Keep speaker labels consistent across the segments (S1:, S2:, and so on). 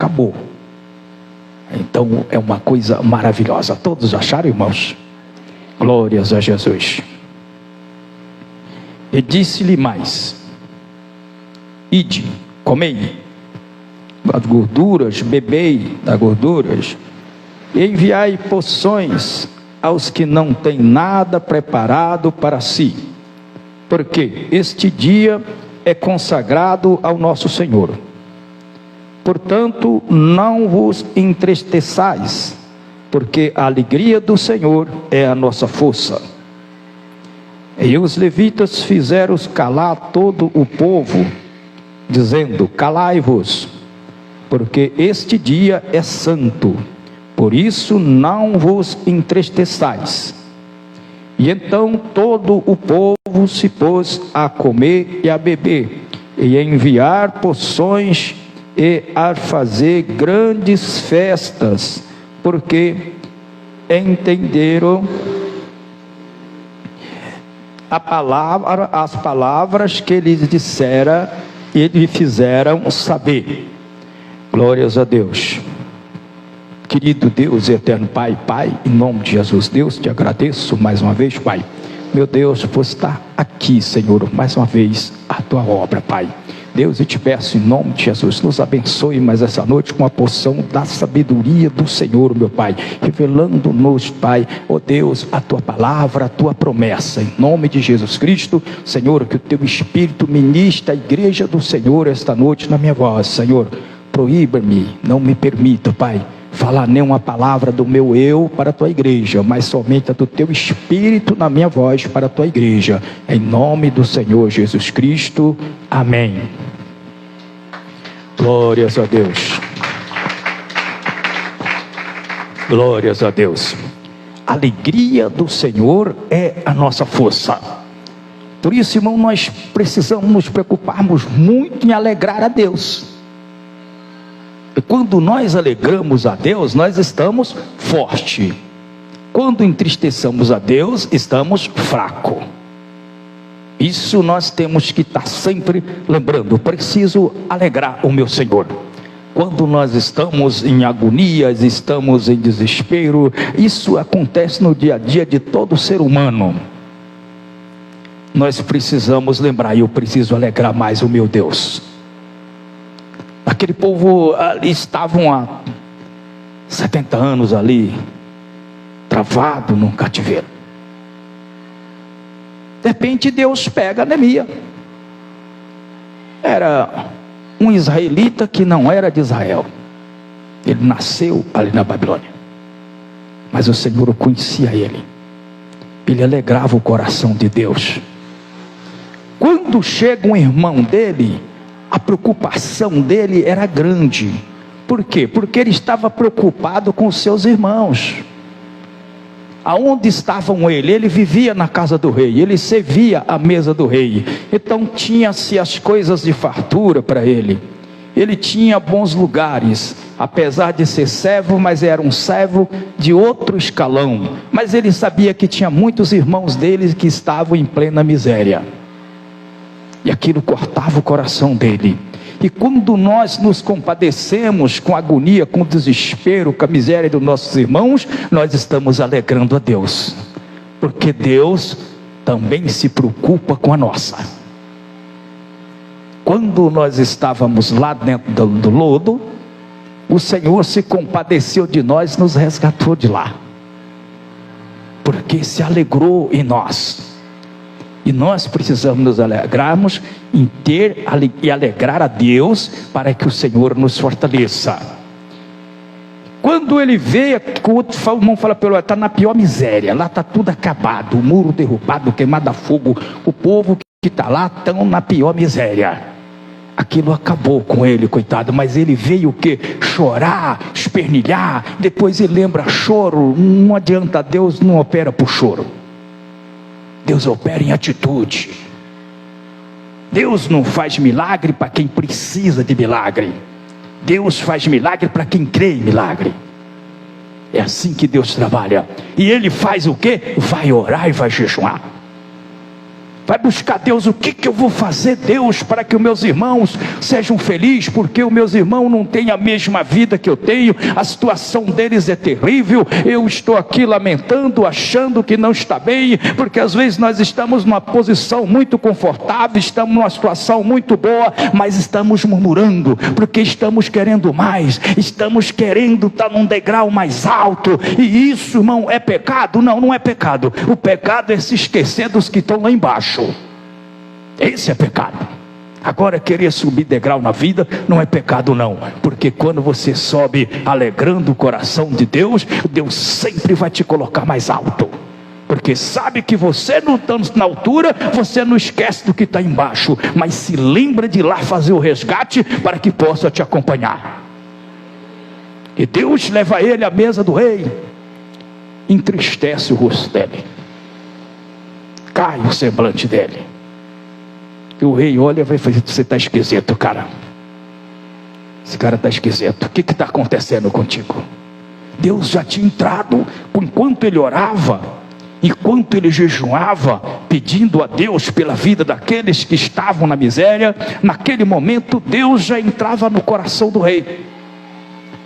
S1: acabou. Então é uma coisa maravilhosa. Todos acharam, irmãos? Glórias a Jesus. E disse-lhe mais: ide, comei as gorduras, bebei das gorduras, e enviai porções aos que não têm nada preparado para si, porque este dia é consagrado ao nosso Senhor. Portanto, não vos entristeçais, porque a alegria do Senhor é a nossa força. E os levitas fizeram calar todo o povo, dizendo: calai-vos, porque este dia é santo, por isso não vos entristeçais. E então todo o povo se pôs a comer e a beber, e a enviar porções, e a fazer grandes festas, porque entenderam as palavras que lhes dissera e lhe fizeram saber. Glórias a Deus. Querido Deus e eterno Pai, em nome de Jesus, Deus, te agradeço mais uma vez, Pai. Meu Deus, por estar aqui, Senhor, mais uma vez, a tua obra, Pai. Deus, eu te peço em nome de Jesus, nos abençoe mais essa noite com a porção da sabedoria do Senhor, meu Pai, revelando-nos, Pai, ó Deus, a tua palavra, a tua promessa, em nome de Jesus Cristo. Senhor, que o teu Espírito ministre a igreja do Senhor esta noite na minha voz. Senhor, proíba-me, não me permita, Pai, falar nenhuma palavra do meu eu para a tua igreja, mas somente a do teu Espírito na minha voz para a tua igreja, em nome do Senhor Jesus Cristo, amém. Glórias a Deus. Glórias a Deus. A alegria do Senhor é a nossa força. Por isso, irmão, nós precisamos nos preocuparmos muito em alegrar a Deus. E quando nós alegramos a Deus, nós estamos fortes. Quando entristeçamos a Deus, estamos fracos. Isso nós temos que estar sempre lembrando. Preciso alegrar o meu Senhor. Quando nós estamos em agonias, estamos em desespero, isso acontece no dia a dia de todo ser humano. Nós precisamos lembrar: eu preciso alegrar mais o meu Deus. Aquele povo ali estavam há 70 anos ali, travado num cativeiro. De repente Deus pega Neemias. Era um israelita que não era de Israel. Ele nasceu ali na Babilônia, mas o Senhor conhecia ele. Ele alegrava o coração de Deus. Quando chega um irmão dele, a preocupação dele era grande. Por quê? Porque ele estava preocupado com os seus irmãos. Aonde estavam ele? Ele vivia na casa do rei, ele servia à mesa do rei, então tinha-se as coisas de fartura para ele. Ele tinha bons lugares, apesar de ser servo, mas era um servo de outro escalão. Mas ele sabia que tinha muitos irmãos dele que estavam em plena miséria, e aquilo cortava o coração dele. E quando nós nos compadecemos com a agonia, com o desespero, com a miséria dos nossos irmãos, nós estamos alegrando a Deus, porque Deus também se preocupa com a nossa. Quando nós estávamos lá dentro do lodo, o Senhor se compadeceu de nós, nos resgatou de lá, porque se alegrou em nós. E nós precisamos nos alegrarmos em ter e alegrar a Deus, para que o Senhor nos fortaleça. Quando ele vê que o outro irmão fala para ele: está na pior miséria, lá está tudo acabado, o muro derrubado, queimado a fogo, o povo que está lá estão na pior miséria. Aquilo acabou com ele, coitado, mas ele veio o quê? Chorar, espernilhar. Depois ele lembra: choro não adianta, Deus não opera por choro. Deus opera em atitude. Deus não faz milagre para quem precisa de milagre. Deus faz milagre para quem crê em milagre. É assim que Deus trabalha. E ele faz o quê? Vai orar e vai jejuar. Vai buscar Deus. O que eu vou fazer, Deus, para que os meus irmãos sejam felizes? Porque os meus irmãos não têm a mesma vida que eu tenho. A situação deles é terrível. Eu estou aqui lamentando, achando que não está bem. Porque às vezes nós estamos numa posição muito confortável, estamos numa situação muito boa, mas estamos murmurando, porque estamos querendo mais. Estamos querendo estar num degrau mais alto. E isso, irmão, é pecado? Não, não é pecado. O pecado é se esquecer dos que estão lá embaixo. Esse é pecado. Agora, querer subir degrau na vida não é pecado não, porque quando você sobe alegrando o coração de Deus, Deus sempre vai te colocar mais alto, porque sabe que você não está na altura, você não esquece do que está embaixo, mas se lembra de ir lá fazer o resgate para que possa te acompanhar. E Deus leva ele à mesa do rei, entristece o rosto dele, cai o semblante dele, e o rei olha e vai fazer: você está esquisito, cara, esse cara está esquisito, o que está acontecendo contigo? Deus já tinha entrado, enquanto ele orava, enquanto ele jejuava, pedindo a Deus pela vida daqueles que estavam na miséria, naquele momento Deus já entrava no coração do rei,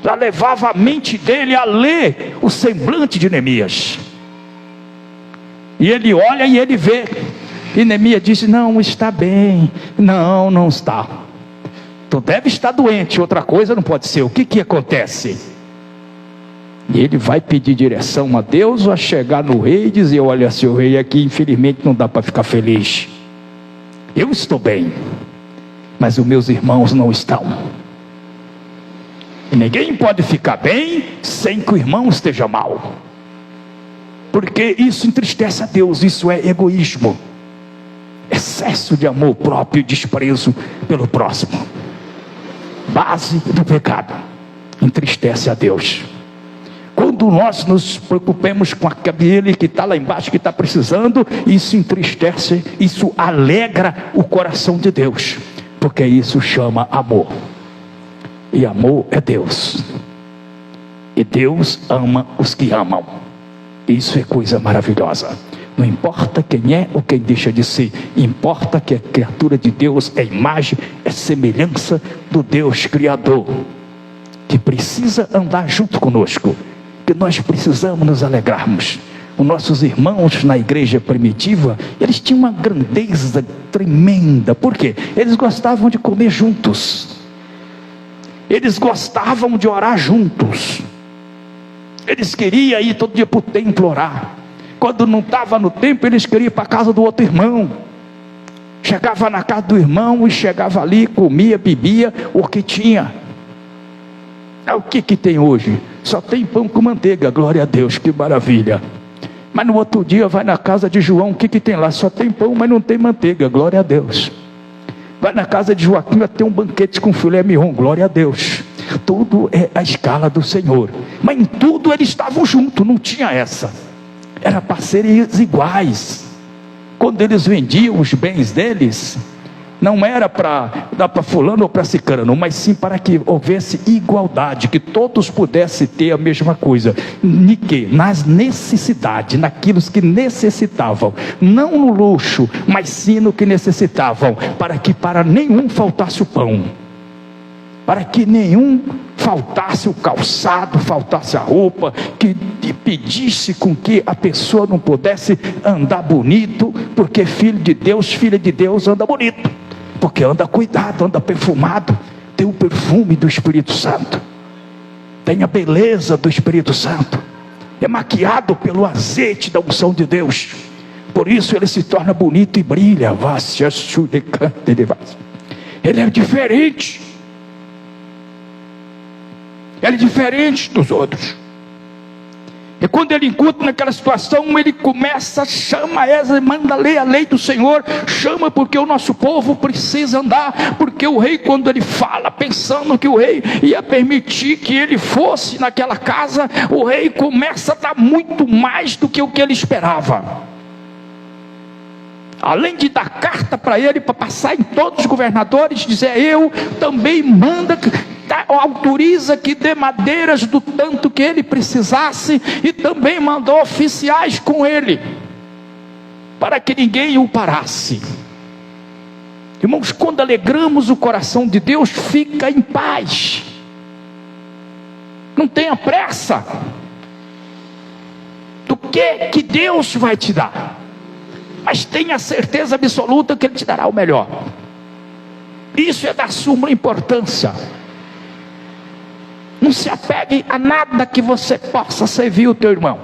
S1: já levava a mente dele a ler o semblante de Neemias, e ele olha e ele vê, e Neemias disse: não está bem, não está, tu deve estar doente, outra coisa não pode ser, o que acontece? E ele vai pedir direção a Deus, vai chegar no rei e dizer: olha, seu rei, aqui infelizmente não dá para ficar feliz, eu estou bem, mas os meus irmãos não estão, e ninguém pode ficar bem sem que o irmão esteja mal, porque isso entristece a Deus, isso é egoísmo, excesso de amor próprio e desprezo pelo próximo, base do pecado, entristece a Deus. Quando nós nos preocupamos com aquele que está lá embaixo, que está precisando, isso entristece, isso alegra o coração de Deus, porque isso chama amor, e amor é Deus, e Deus ama os que amam. Isso é coisa maravilhosa. Não importa quem é ou quem deixa de ser, importa que a criatura de Deus é imagem, é semelhança do Deus Criador, que precisa andar junto conosco, que nós precisamos nos alegrarmos. Os nossos irmãos na igreja primitiva, eles tinham uma grandeza tremenda. Por quê? Eles gostavam de comer juntos, eles gostavam de orar juntos, eles queriam ir todo dia para o templo orar. Quando não estava no templo, eles queriam ir para a casa do outro irmão. Chegava na casa do irmão e chegava ali, comia, bebia o que tinha. O que tem hoje? Só tem pão com manteiga, glória a Deus, que maravilha. Mas no outro dia vai na casa de João, o que tem lá? Só tem pão, mas não tem manteiga, glória a Deus. Vai na casa de Joaquim, vai ter um banquete com filé mignon, glória a Deus. Tudo é a escala do Senhor, mas em tudo eles estavam juntos, não tinha essa, era para serem iguais. Quando eles vendiam os bens deles, não era para dar para fulano ou para cicrano, mas sim para que houvesse igualdade, que todos pudessem ter a mesma coisa. Nas necessidades, naquilo que necessitavam, não no luxo, mas sim no que necessitavam, para que para nenhum faltasse o pão, para que nenhum faltasse o calçado, faltasse a roupa, que impedisse com que a pessoa não pudesse andar bonito, porque filho de Deus, filha de Deus anda bonito, porque anda cuidado, anda perfumado, tem o perfume do Espírito Santo, tem a beleza do Espírito Santo, é maquiado pelo azeite da unção de Deus, por isso ele se torna bonito e brilha. Ele é diferente, ele é diferente dos outros. E quando ele encontra naquela situação, ele começa, chama Esdras, manda ler a lei do Senhor, chama, porque o nosso povo precisa andar, porque o rei, quando ele fala, pensando que o rei ia permitir que ele fosse naquela casa, o rei começa a dar muito mais do que o que ele esperava. Além de dar carta para ele, para passar em todos os governadores, dizer: eu também manda, autoriza que dê madeiras do tanto que ele precisasse, e também mandou oficiais com ele. para que ninguém o parasse. Irmãos, quando alegramos o coração de Deus, fica em paz. Não tenha pressa. Do que Deus vai te dar, mas tenha certeza absoluta que Ele te dará o melhor. Isso é da suma importância. Não se apegue a nada que você possa servir o teu irmão.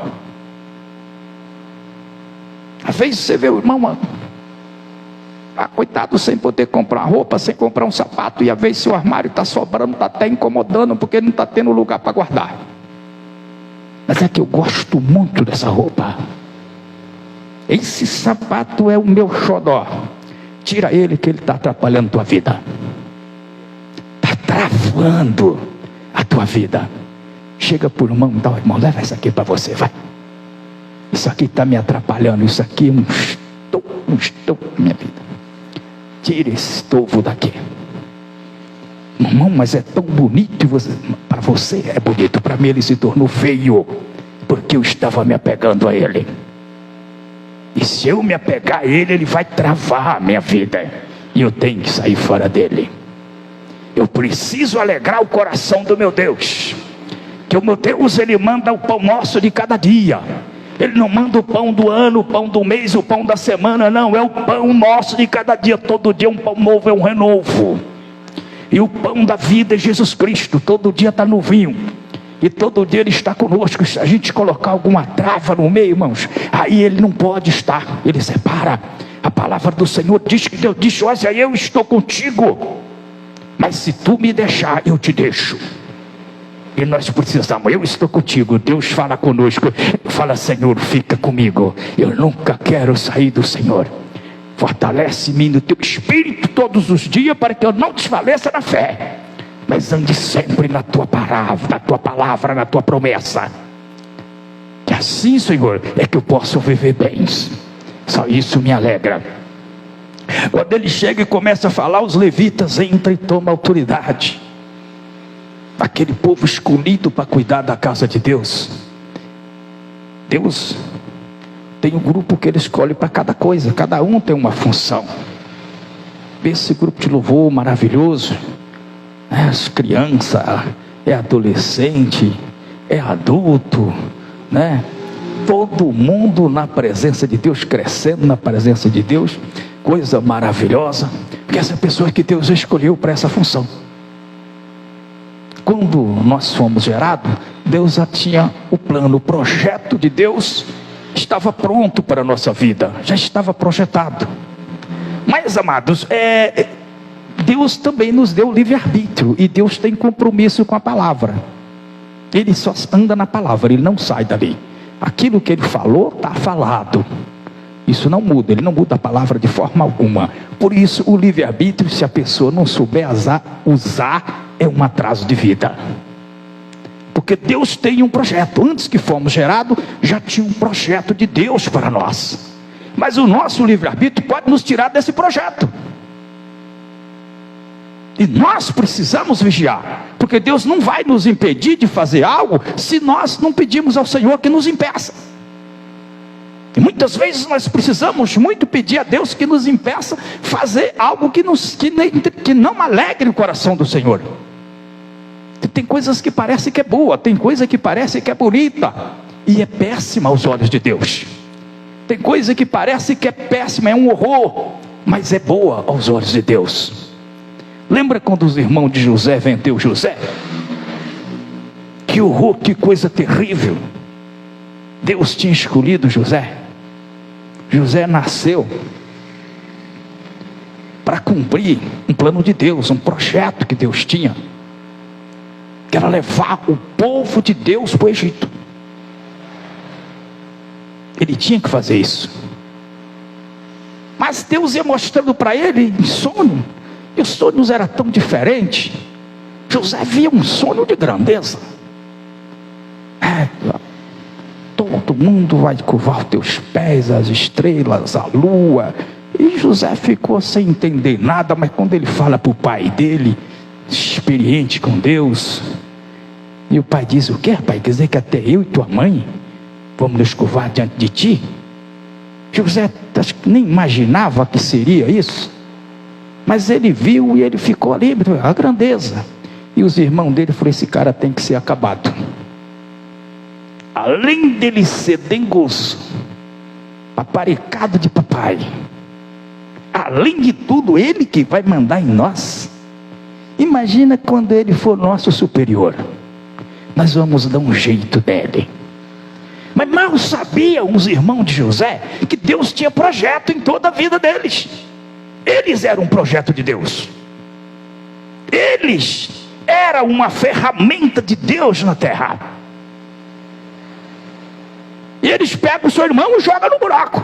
S1: Às vezes você vê o irmão, coitado, sem poder comprar roupa, sem comprar um sapato, e às vezes seu armário está sobrando, está até incomodando, porque ele não está tendo lugar para guardar. Mas é que eu gosto muito dessa roupa. Esse sapato é o meu xodó. Tira ele, que ele está atrapalhando a tua vida, está travando a tua vida. Chega por irmão, dá, irmão, leva isso aqui para você, vai. Isso aqui está me atrapalhando, isso aqui é um estouro na minha vida. Tira esse estovo daqui. Irmão, mas é tão bonito, para você é bonito, para mim ele se tornou feio, porque eu estava me apegando a ele. E se eu me apegar a ele, ele vai travar a minha vida, e eu tenho que sair fora dele. Eu preciso alegrar o coração do meu Deus, que o meu Deus, Ele manda o pão nosso de cada dia. Ele não manda o pão do ano, o pão do mês, o pão da semana, não, é o pão nosso de cada dia. Todo dia um pão novo, é um renovo. E o pão da vida é Jesus Cristo, todo dia está novinho, e todo dia Ele está conosco. Se a gente colocar alguma trava no meio, irmãos, aí Ele não pode estar, Ele separa. A palavra do Senhor diz que Deus disse: olha, eu estou contigo, mas se tu me deixar, eu te deixo. E nós precisamos, eu estou contigo. Deus fala conosco, fala: Senhor, fica comigo, eu nunca quero sair do Senhor. Fortalece-me no teu espírito todos os dias, para que eu não desfaleça na fé, mas ande sempre na tua palavra, na tua promessa. Que assim, Senhor, é que eu posso viver bem. Só isso me alegra. Quando ele chega e começa a falar, os levitas entram e tomam autoridade. Aquele povo escolhido para cuidar da casa de Deus. Deus tem um grupo que Ele escolhe para cada coisa, cada um tem uma função. Esse grupo de louvor maravilhoso, as crianças, é adolescente, é adulto, né? Todo mundo na presença de Deus, crescendo na presença de Deus, coisa maravilhosa, porque essa pessoa que Deus escolheu para essa função. Quando nós fomos gerados, Deus já tinha o plano, o projeto de Deus estava pronto para a nossa vida, já estava projetado. Mas, amados, Deus também nos deu livre-arbítrio, e Deus tem compromisso com a palavra. Ele só anda na palavra, Ele não sai dali. Aquilo que Ele falou, está falado. Isso não muda, Ele não muda a palavra de forma alguma. Por isso, o livre-arbítrio, se a pessoa não souber usar, é um atraso de vida. Porque Deus tem um projeto. Antes que fomos gerados, já tinha um projeto de Deus para nós. Mas o nosso livre-arbítrio pode nos tirar desse projeto. E nós precisamos vigiar, porque Deus não vai nos impedir de fazer algo, se nós não pedimos ao Senhor que nos impeça. E muitas vezes nós precisamos muito pedir a Deus que nos impeça fazer algo que não alegre o coração do Senhor. Tem coisas que parece que é boa, tem coisa que parece que é bonita, e é péssima aos olhos de Deus. Tem coisa que parece que é péssima, é um horror, mas é boa aos olhos de Deus. Lembra quando os irmãos de José vendeu José? Que horror, que coisa terrível. Deus tinha escolhido José. José nasceu para cumprir um plano de Deus, um projeto que Deus tinha, que era levar o povo de Deus para o Egito. Ele tinha que fazer isso. Mas Deus ia mostrando para ele em sonho, e os sonhos eram tão diferentes. José via um sonho de grandeza. Todo mundo vai curvar os teus pés, as estrelas, a lua. E José ficou sem entender nada, mas quando ele fala para o pai dele, experiente com Deus, e o pai diz: o que, pai? Quer dizer que até eu e tua mãe vamos nos curvar diante de ti? José acho que nem imaginava que seria isso, mas ele viu e ele ficou ali, a grandeza. E os irmãos dele falaram: esse cara tem que ser acabado. Além dele ser dengoso, paparicado de papai, além de tudo, ele que vai mandar em nós. Imagina quando ele for nosso superior, nós vamos dar um jeito dele. Mas mal sabiam os irmãos de José que Deus tinha projeto em toda a vida deles. Eles eram um projeto de Deus. Eles eram uma ferramenta de Deus na terra. E eles pegam o seu irmão e jogam no buraco.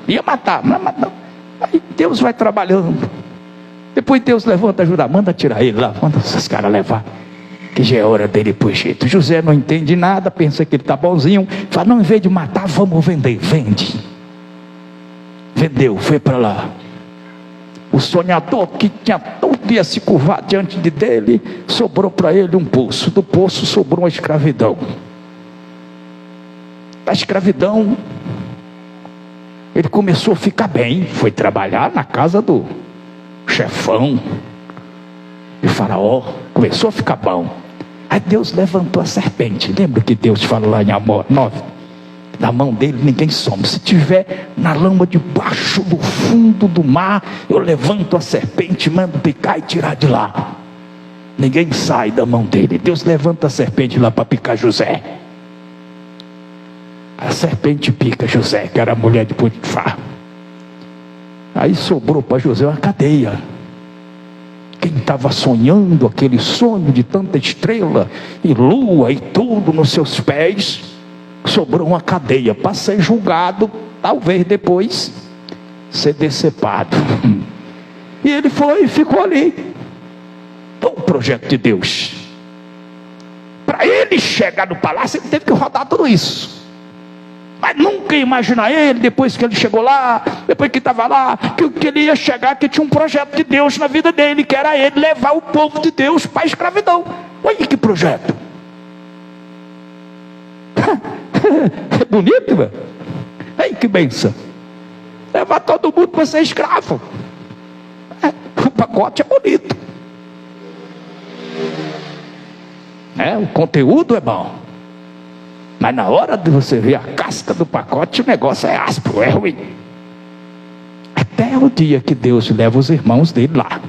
S1: Ia matar, mas matar. Aí Deus vai trabalhando. Depois Deus levanta, ajuda, manda tirar ele lá, manda esses caras levar, que já é hora dele ir pro jeito. José não entende nada, pensa que ele está bonzinho, fala: não, em vez de matar, vamos vender. Vende. Vendeu, foi para lá. O sonhador que tinha todo dia se curvar diante dele, sobrou para ele um poço. Do poço sobrou uma escravidão. Da escravidão, ele começou a ficar bem, foi trabalhar na casa do chefão de Faraó, começou a ficar bom. Aí Deus levantou a serpente. Lembra que Deus falou lá em Amós 9? Da mão dele ninguém some. Se tiver na lama debaixo do fundo do mar, eu levanto a serpente, mando picar e tirar de lá. Ninguém sai da mão dele. Deus levanta a serpente lá para picar José. A serpente pica José, que era a mulher de Potifar. Aí sobrou para José uma cadeia. Quem estava sonhando aquele sonho de tanta estrela e lua e tudo nos seus pés, sobrou uma cadeia para ser julgado, talvez depois ser decepado. E ele foi e ficou ali. Foi o projeto de Deus. Para ele chegar no palácio, ele teve que rodar tudo isso. Mas nunca imaginar ele, depois que ele chegou lá, depois que estava lá, que ele ia chegar, que tinha um projeto de Deus na vida dele, que era ele levar o povo de Deus para a escravidão. Olha que projeto. É bonito, velho. Ei, que bênção. Levar todo mundo para ser escravo. O pacote é bonito. O conteúdo é bom. Mas na hora de você ver a casca do pacote, o negócio é áspero, é ruim. Até o dia que Deus leva os irmãos dele lá.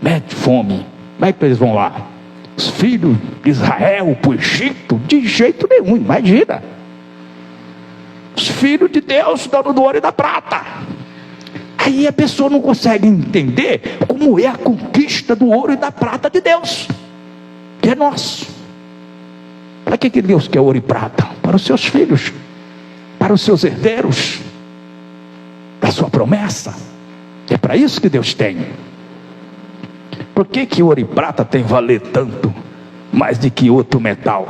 S1: Mete fome. Como é que eles vão lá? Os filhos de Israel para o Egito? De jeito nenhum, imagina. Os filhos de Deus, dono do ouro e da prata. Aí a pessoa não consegue entender como é a conquista do ouro e da prata de Deus, que é nosso. Para que Deus quer ouro e prata? Para os seus filhos, para os seus herdeiros, da sua promessa. É para isso que Deus tem. Por que ouro e prata tem valer tanto mais do que outro metal?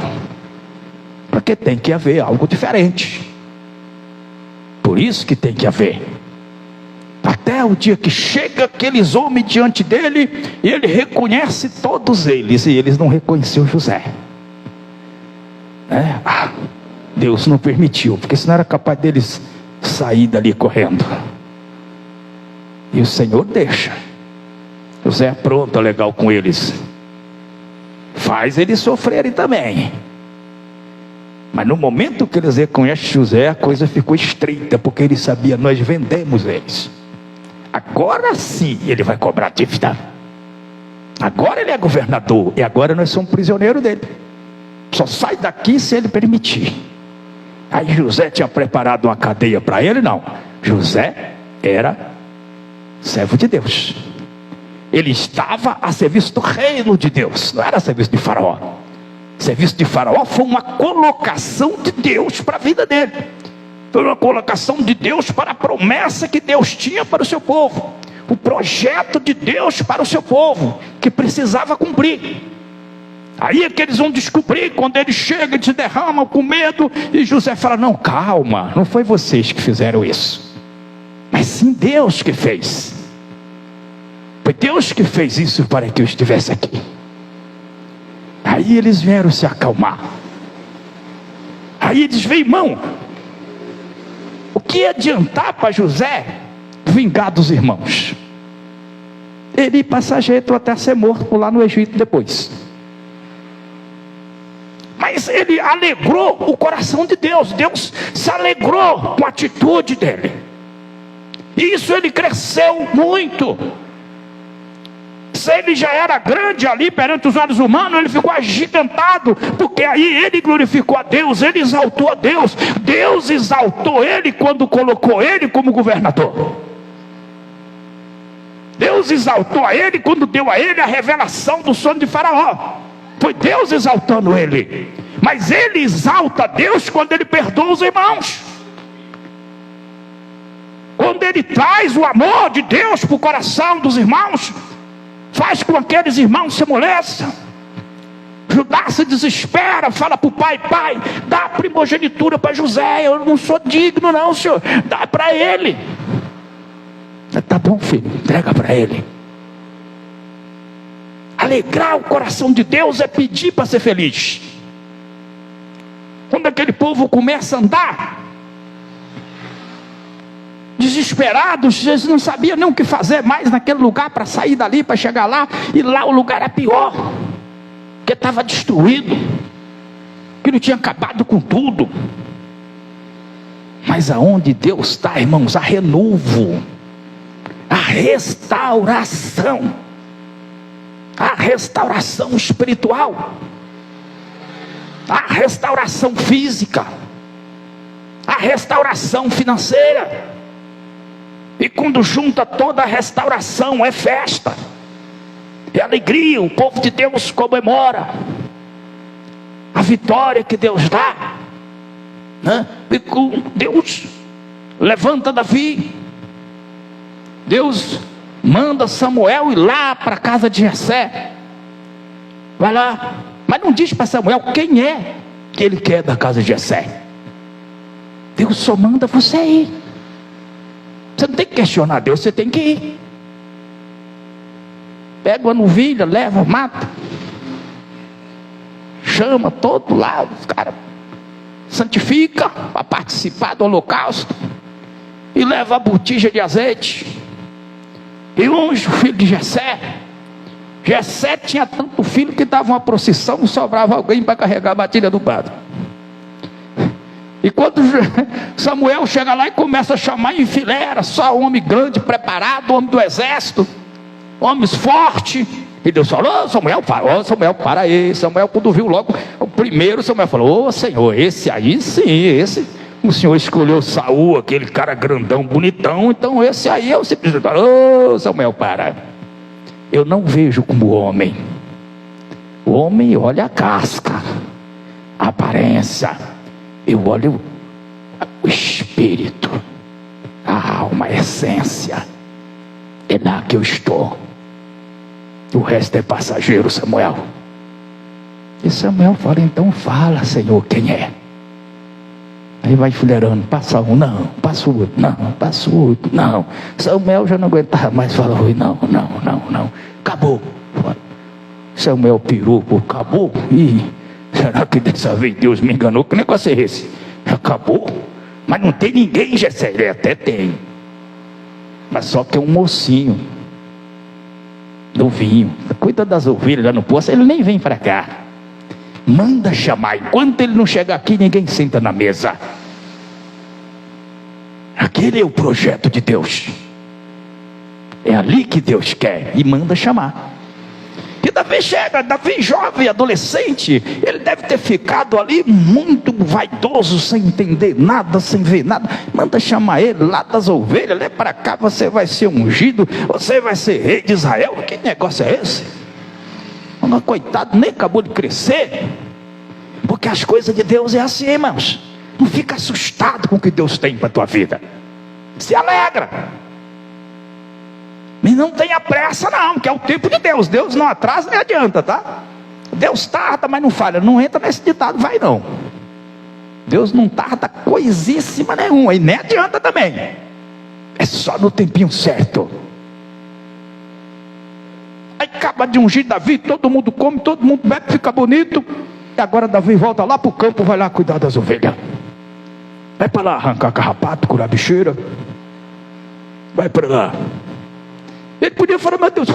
S1: Porque tem que haver algo diferente. Por isso que tem que haver. Até o dia que chega aqueles homens diante dele, e ele reconhece todos eles, e eles não reconheceram José. Deus não permitiu, porque senão era capaz deles sair dali correndo. E o Senhor deixa. José é pronto, legal com eles, faz eles sofrerem também. Mas no momento que eles reconhecem José, a coisa ficou estreita, porque ele sabia: nós vendemos eles. Agora sim ele vai cobrar dívida. Agora ele é governador, e agora nós somos prisioneiros dele. Só sai daqui se ele permitir. Aí José tinha preparado uma cadeia para ele? Não. José era servo de Deus. Ele estava a serviço do reino de Deus, não era a serviço de Faraó. Serviço de Faraó foi uma colocação de Deus para a vida dele. Foi uma colocação de Deus para a promessa que Deus tinha para o seu povo. O projeto de Deus para o seu povo, que precisava cumprir. Aí é que eles vão descobrir quando ele chega e se derrama com medo. E José fala: não, calma, não foi vocês que fizeram isso, mas sim Deus que fez. Foi Deus que fez isso para que eu estivesse aqui. Aí eles vieram se acalmar. Aí eles veem: irmão, que adiantar para José vingar dos irmãos? Ele ia passar jeito até ser morto lá no Egito depois. Mas ele alegrou o coração de Deus. Deus se alegrou com a atitude dele. E isso ele cresceu muito. Se ele já era grande ali perante os olhos humanos, ele ficou agigantado, porque aí ele glorificou a Deus, ele exaltou a Deus. Deus exaltou ele quando colocou ele como governador. Deus exaltou a ele quando deu a ele a revelação do sonho de Faraó. Foi Deus exaltando ele. Mas ele exalta a Deus quando ele perdoa os irmãos. Quando ele traz o amor de Deus para o coração dos irmãos, faz com que aqueles irmãos se amoleçam. Judá se desespera, fala para o pai: pai, dá a primogenitura para José, eu não sou digno não, senhor, dá para ele. Tá bom, filho, entrega para ele. Alegrar o coração de Deus é pedir para ser feliz. Quando aquele povo começa a andar desesperados, eles não sabiam nem o que fazer mais naquele lugar para sair dali, para chegar lá, e lá o lugar era pior, porque estava destruído, que não tinha acabado com tudo. Mas aonde Deus está, irmãos, há renovo, a restauração, a restauração espiritual, a restauração física, a restauração financeira. E quando junta toda a restauração, é festa, é alegria. O povo de Deus comemora a vitória que Deus dá, né? E Deus levanta Davi, Deus manda Samuel ir lá para a casa de Jessé. Vai lá, mas não diz para Samuel quem é que ele quer da casa de Jessé. Deus só manda você ir. Você não tem que questionar Deus, você tem que ir. Pega uma novilha, leva, mata, chama todo lado, os caras santifica para participar do holocausto, e leva a botija de azeite, e unge o filho de Jessé. Jessé tinha tanto filho que dava uma procissão, não sobrava alguém para carregar a batilha do padre. E quando Samuel chega lá e começa a chamar em fileira, só homem grande, preparado, homem do exército, homens fortes. E Deus falou: Samuel, para aí. Samuel, quando viu logo o primeiro, Samuel falou: ô Senhor, esse aí sim, esse. O Senhor escolheu Saul, aquele cara grandão, bonitão, então esse aí eu simplesmente falo: ô Samuel, para. Eu não vejo como homem. O homem olha a casca, a aparência. Eu olho o espírito, a alma, a essência. É lá que eu estou. O resto é passageiro, Samuel. E Samuel fala: então fala, Senhor, quem é? Aí vai enfileirando, passa um, não, passa o outro, não, passa o outro, não. Samuel já não aguentava mais, fala: não, acabou. Samuel pirou, acabou. Será que dessa vez Deus me enganou? Que negócio é esse? Acabou? Mas não tem ninguém, Jessé. Ele até tem, mas só que é um mocinho, novinho, cuida das ovelhas lá no poço. Ele nem vem para cá. Manda chamar. Enquanto ele não chegar aqui, ninguém senta na mesa. Aquele é o projeto de Deus. É ali que Deus quer, e manda chamar. E Davi chega, Davi jovem, adolescente, ele deve ter ficado ali muito vaidoso, sem entender nada, sem ver nada. Manda chamar ele lá das ovelhas: lê para cá, você vai ser ungido, você vai ser rei de Israel. Que negócio é esse? Coitado, nem acabou de crescer. Porque as coisas de Deus é assim, irmãos. Não fica assustado com o que Deus tem para a tua vida, se alegra. E não tenha pressa não, que é o tempo de Deus. Deus não atrasa nem adianta, tá? Deus tarda, mas não falha. Não entra nesse ditado, vai não. Deus não tarda coisíssima nenhuma, e nem adianta também. É só no tempinho certo. Aí acaba de ungir Davi, todo mundo come, todo mundo bebe, fica bonito. E agora Davi volta lá para o campo, vai lá cuidar das ovelhas. Vai para lá arrancar carrapato, curar bicheira. Vai para lá. Ele podia falar, meu Deus,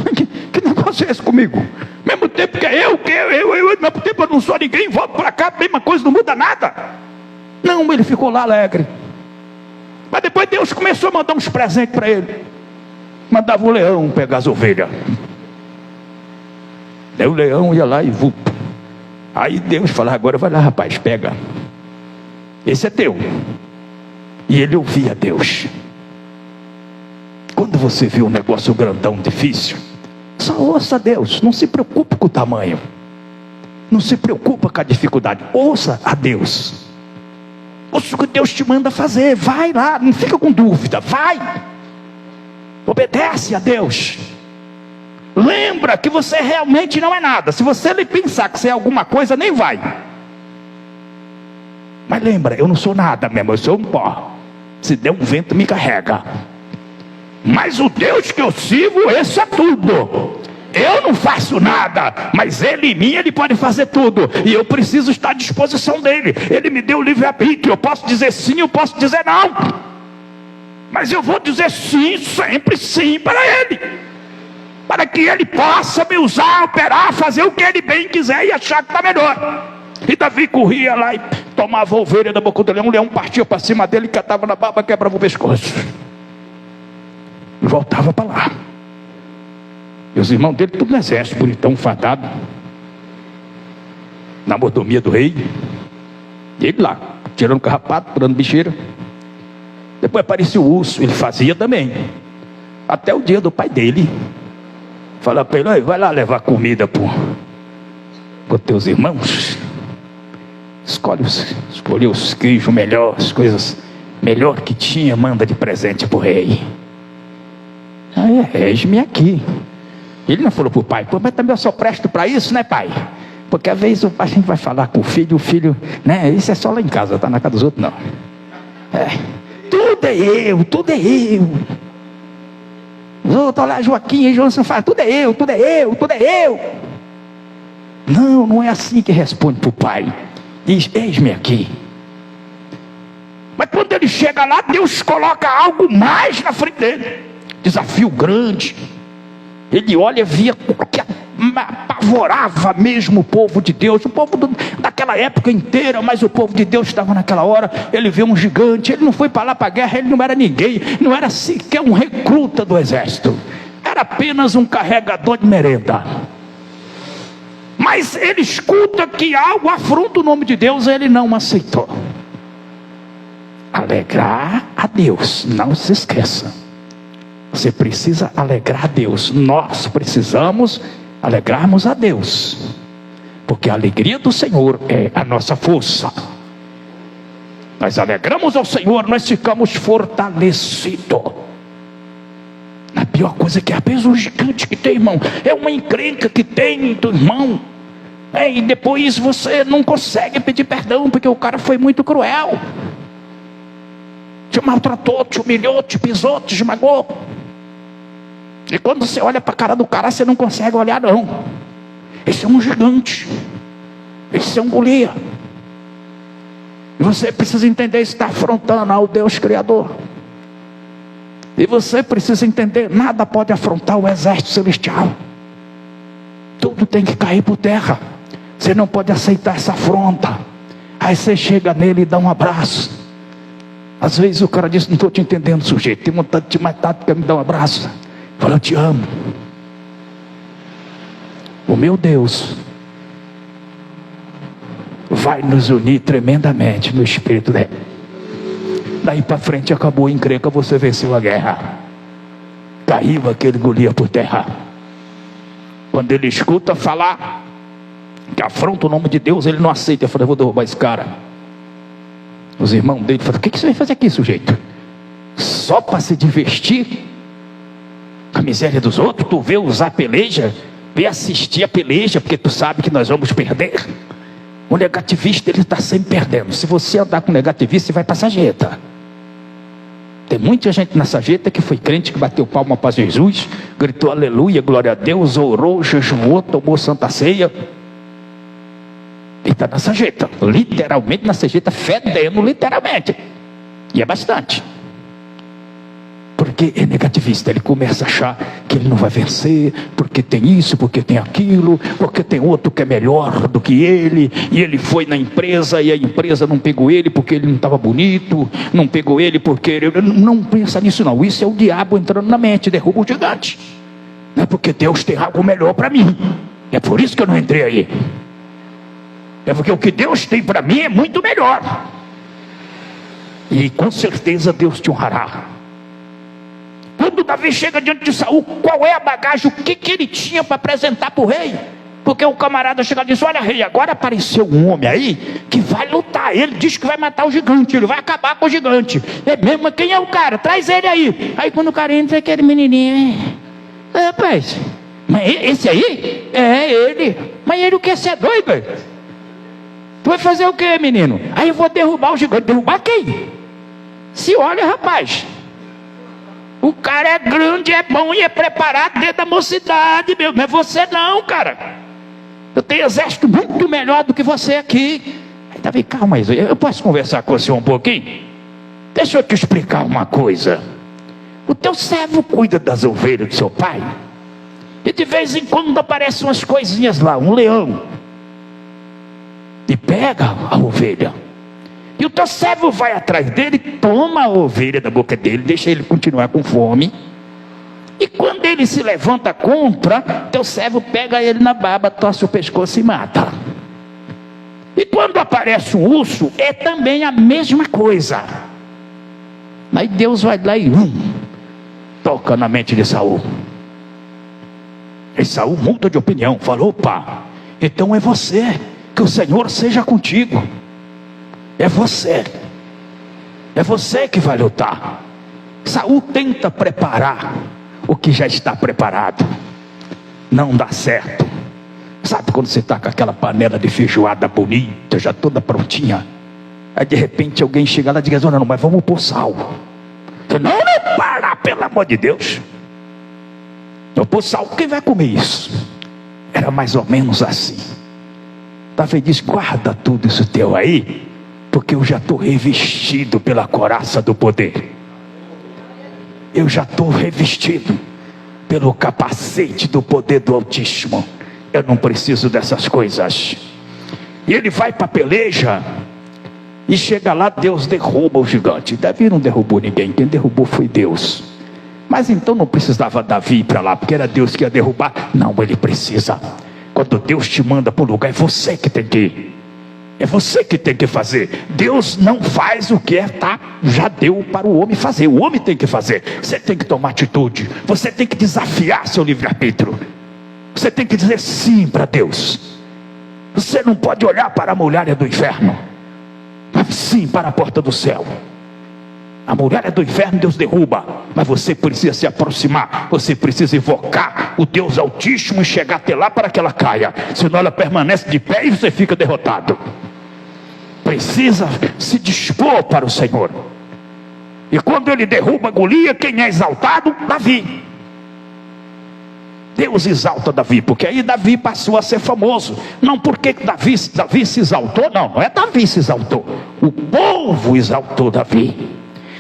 S1: que negócio é esse comigo? Mesmo tempo que é eu, mesmo tempo eu não sou ninguém, volto para cá, mesma coisa, não muda nada. Não, ele ficou lá alegre. Mas depois Deus começou a mandar uns presentes para ele. Mandava o leão pegar as ovelhas. Daí o leão ia lá e vup. Aí Deus falava, agora vai lá rapaz, pega. Esse é teu. E ele ouvia Deus. Quando você vê um negócio grandão, difícil, só ouça Deus, não se preocupe com o tamanho, não se preocupa com a dificuldade, ouça a Deus. Ouça o que Deus te manda fazer, vai lá, não fica com dúvida, vai, obedece a Deus. Lembra que você realmente não é nada. Se você lhe pensar que você é alguma coisa, nem vai. Mas lembra, eu não sou nada mesmo, eu sou um pó. Se der um vento me carrega. Mas o Deus que eu sirvo, esse é tudo. Eu não faço nada, mas Ele em mim, Ele pode fazer tudo. E eu preciso estar à disposição dEle. Ele me deu o livre-arbítrio. Eu posso dizer sim, eu posso dizer não. Mas eu vou dizer sim, sempre sim para Ele. Para que Ele possa me usar, operar, fazer o que Ele bem quiser e achar que está melhor. E Davi corria lá e tomava a ovelha da boca do leão. O leão partia para cima dele, catava na barba, quebrava o pescoço. E voltava para lá. E os irmãos dele, tudo no exército, bonitão, fardado, na mordomia do rei. E ele lá, tirando carrapato, tirando bicheira. Depois apareceu o urso, ele fazia também. Até o dia do pai dele. Fala para ele, vai lá levar comida para os teus irmãos. Escolhe os queijos melhores, as coisas melhor que tinha, manda de presente para o rei. Aí, eis-me aqui. Ele não falou para o pai, pô, mas também eu só presto para isso, né, pai? Porque às vezes a gente vai falar com o filho, né? Isso é só lá em casa, tá na casa dos outros, não. Tudo é eu. Os outros lá, Joaquim e João, falam, tudo é eu. Não é assim que responde para o pai. Diz, eis-me aqui. Mas quando ele chega lá, Deus coloca algo mais na frente dele. Desafio grande. Ele olha, via que apavorava mesmo o povo de Deus, o povo daquela época inteira, mas o povo de Deus estava naquela hora. Ele vê um gigante, ele não foi para lá para a guerra, ele não era ninguém, não era sequer um recruta do exército, era apenas um carregador de merenda. Mas ele escuta que algo afronta o nome de Deus, ele não aceitou. Alegrar a Deus, não se esqueça. Você precisa alegrar a Deus. Nós precisamos alegrarmos a Deus, porque a alegria do Senhor é a nossa força. Nós alegramos ao Senhor, nós ficamos fortalecidos. A pior coisa que é apenas um gigante que tem, irmão, é uma encrenca que tem do irmão. E depois você não consegue pedir perdão, porque o cara foi muito cruel. Te maltratou, te humilhou, te pisou, te esmagou. E quando você olha para a cara do cara, você não consegue olhar não. Esse é um gigante. Esse é um Golias. E você precisa entender, está afrontando ao Deus Criador. E você precisa entender, nada pode afrontar o exército celestial. Tudo tem que cair por terra. Você não pode aceitar essa afronta. Aí você chega nele e dá um abraço. Às vezes o cara diz, não estou te entendendo, sujeito, tem vontade de te matar, tu quer me dar um abraço? Fala, eu te amo. O meu Deus vai nos unir tremendamente no espírito dele. Daí para frente acabou a encrenca, você venceu a guerra. Caiu aquele Golias por terra. Quando ele escuta falar que afronta o nome de Deus, ele não aceita. Eu falei, vou derrubar esse cara. Os irmãos dele falaram, o que você vai fazer aqui, sujeito? Só para se divertir com a miséria dos outros? Tu vê usar peleja, vê assistir a peleja, porque tu sabe que nós vamos perder. O negativista, ele está sempre perdendo. Se você andar com negativista, você vai para a sarjeta. Tem muita gente na sarjeta que foi crente, que bateu palma para Jesus, gritou aleluia, glória a Deus, orou, jejuou, tomou santa ceia. E está na sarjeta, literalmente na sarjeta, fedendo literalmente. E é bastante. Porque é negativista, ele começa a achar que ele não vai vencer, porque tem isso, porque tem aquilo, porque tem outro que é melhor do que ele, e ele foi na empresa, e a empresa não pegou ele porque ele não estava bonito, não pegou ele porque ele... Não pensa nisso não, isso é o diabo entrando na mente, derruba o gigante. Não é porque Deus tem algo melhor para mim, é por isso que eu não entrei aí. É porque o que Deus tem para mim é muito melhor. E com certeza Deus te honrará. Quando Davi chega diante de Saul, qual é a bagagem, o que ele tinha para apresentar para o rei? Porque o camarada chega e diz: olha rei, agora apareceu um homem aí que vai lutar, ele diz que vai matar o gigante, ele vai acabar com o gigante. É mesmo? Quem é o cara? Traz ele aí. Aí quando o cara entra, aquele menininho: rapaz, mas esse aí? É ele. Mas ele o que? Você é doido? Tu vai fazer o que, menino? Aí eu vou derrubar o gigante. Derrubar quem? Se olha, rapaz, o cara é grande, é bom e é preparado desde a mocidade, meu. Mas você não, cara. Eu tenho exército muito melhor do que você aqui. Aí Davi, calma aí, eu posso conversar com você um pouquinho? Deixa eu te explicar uma coisa. O teu servo cuida das ovelhas do seu pai, e de vez em quando aparecem umas coisinhas lá, um leão, e pega a ovelha. E o teu servo vai atrás dele, toma a ovelha da boca dele, deixa ele continuar com fome. E quando ele se levanta contra, teu servo pega ele na barba, torce o pescoço e mata. E quando aparece um urso, é também a mesma coisa. Aí Deus vai lá e toca na mente de Saul. E Saul muda de opinião, falou: opa, então é você, que o Senhor seja contigo. É você que vai lutar. Saul tenta preparar o que já está preparado, não dá certo. Sabe quando você está com aquela panela de feijoada bonita, já toda prontinha, aí de repente alguém chega lá e diz: olha, não, mas vamos pôr sal. Não, para, pelo amor de Deus. Eu pôr sal, quem vai comer isso? Era mais ou menos assim. Davi diz: guarda tudo isso teu aí, porque eu já estou revestido pela couraça do poder. Eu já estou revestido pelo capacete do poder do Altíssimo. Eu não preciso dessas coisas. E ele vai para a peleja, e chega lá, Deus derruba o gigante. Davi não derrubou ninguém, quem derrubou foi Deus. Mas então não precisava Davi ir para lá, porque era Deus que ia derrubar. Não, ele precisa. Quando Deus te manda para o lugar, é você que tem que ir. É você que tem que fazer. Deus não faz o que já deu para o homem fazer. O homem tem que fazer. Você tem que tomar atitude. Você tem que desafiar seu livre-arbítrio. Você tem que dizer sim para Deus. Você não pode olhar para a muralha do inferno, mas sim para a porta do céu. A muralha do inferno Deus derruba, mas você precisa se aproximar. Você precisa invocar o Deus Altíssimo e chegar até lá para que ela caia. Senão ela permanece de pé e você fica derrotado. Precisa se dispor para o Senhor. E quando ele derruba Golias, quem é exaltado? Davi. Deus exalta Davi, porque aí Davi passou a ser famoso. Não porque Davi se exaltou, não é Davi se exaltou. O povo exaltou Davi.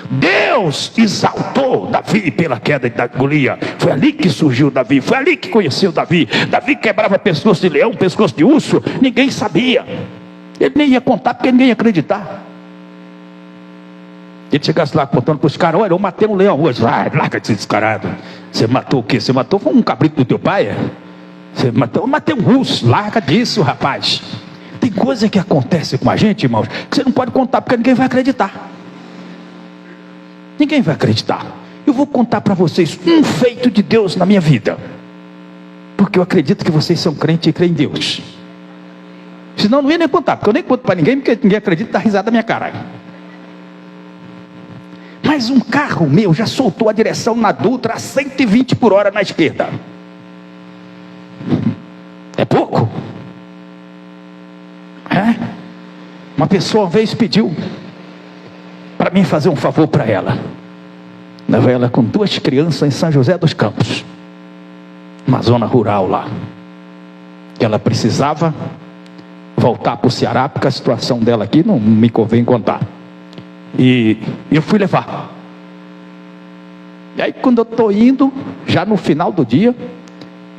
S1: Deus exaltou Davi pela queda de Golias. Foi ali que surgiu Davi, foi ali que conheceu Davi. Davi quebrava pescoço de leão, pescoço de urso, ninguém sabia. Ele nem ia contar, porque ninguém ia acreditar. Ele chegasse lá contando para os caras: olha, eu matei um leão hoje. Larga de ser descarado. Você matou o quê? Você matou um cabrito do teu pai? Você matou? Eu matei um urso. Larga disso, rapaz. Tem coisa que acontece com a gente, irmãos, que você não pode contar, porque ninguém vai acreditar. Ninguém vai acreditar. Eu vou contar para vocês um feito de Deus na minha vida, porque eu acredito que vocês são crentes e creem em Deus. Senão eu não ia nem contar, porque eu nem conto para ninguém, porque ninguém acredita, dá risada da minha cara. Mas um carro meu já soltou a direção na Dutra a 120 por hora na esquerda. É pouco? É? Uma pessoa uma vez pediu para mim fazer um favor para ela. Levei ela com 2 crianças em São José dos Campos, uma zona rural lá, que ela precisava voltar para o Ceará, porque a situação dela aqui não me convém contar. E eu fui levar. E aí quando eu estou indo, já no final do dia,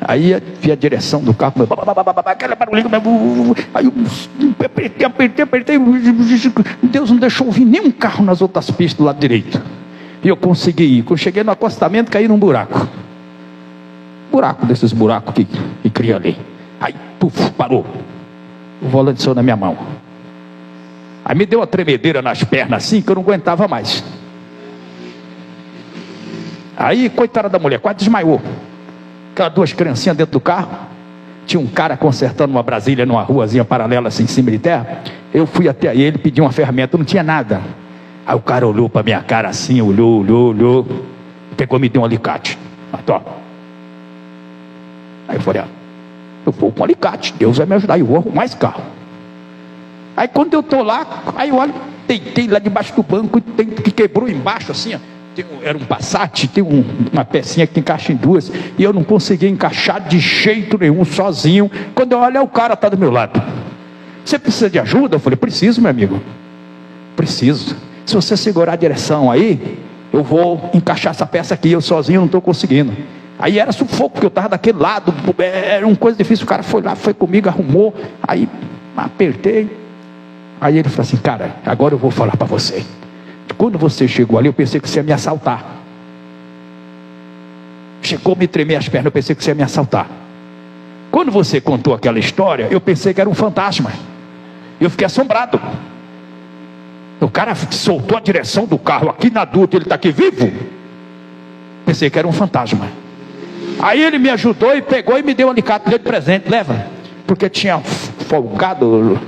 S1: aí eu vi a direção do carro, aquela barulhinha, aí eu apertei, Deus não deixou vir nenhum carro nas outras pistas do lado direito. E eu consegui ir. Quando cheguei no acostamento, caí num buraco. Buraco desses buracos que cria ali. Aí, puf, parou. O volante saiu na minha mão. Aí me deu uma tremedeira nas pernas assim, que eu não aguentava mais. Aí, coitada da mulher, quase desmaiou. Aquelas duas criancinhas dentro do carro. Tinha um cara consertando uma Brasília numa ruazinha paralela assim, em cima de terra. Eu fui até ele, pedi uma ferramenta, não tinha nada. Aí o cara olhou para minha cara assim, olhou. Pegou e me deu um alicate. Aí eu falei, eu vou com alicate, Deus vai me ajudar, eu vou arrumar esse carro. Aí quando eu estou lá, aí eu olho, deitei lá debaixo do banco, que quebrou embaixo assim, ó. Era um Passat, tem uma pecinha que encaixa em duas, e eu não conseguia encaixar de jeito nenhum, sozinho. Quando eu olho, o cara está do meu lado. Você precisa de ajuda? Eu falei, preciso, meu amigo, preciso. Se você segurar a direção aí, eu vou encaixar essa peça aqui, eu sozinho não estou conseguindo. Aí era sufoco, porque eu estava daquele lado, era uma coisa difícil. O cara foi lá, foi comigo, arrumou, aí apertei. Aí ele falou assim, cara, agora eu vou falar para você. Quando você chegou ali, eu pensei que você ia me assaltar. Chegou a me tremer as pernas, eu pensei que você ia me assaltar. Quando você contou aquela história, eu pensei que era um fantasma. Eu fiquei assombrado. O cara soltou a direção do carro aqui na dúvida, ele está aqui vivo. Pensei que era um fantasma. Aí ele me ajudou e pegou e me deu um alicate, deu de presente, leva. Porque tinha folgado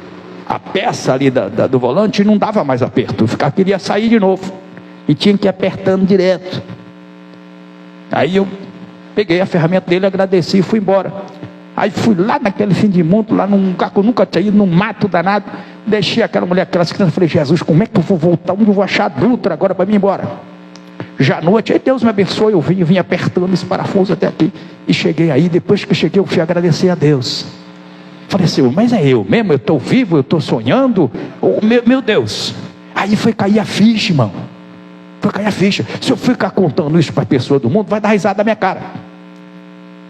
S1: a peça ali do volante e não dava mais aperto. Eu queria sair de novo. E tinha que ir apertando direto. Aí eu peguei a ferramenta dele, agradeci e fui embora. Aí fui lá naquele fim de mundo, lá num lugar que eu nunca tinha ido, num mato danado. Deixei aquela mulher, aquelas crianças, falei, Jesus, como é que eu vou voltar? Onde eu vou achar adulto agora para mim ir embora? Já à noite, aí Deus me abençoe, eu vim apertando esse parafuso até aqui. E cheguei aí, depois que eu cheguei, eu fui agradecer a Deus. Falei assim, mas é eu mesmo? Eu estou vivo? Eu estou sonhando? Oh, meu Deus. Aí foi cair a ficha, irmão. Foi cair a ficha. Se eu ficar contando isso para as pessoas do mundo, vai dar risada na minha cara.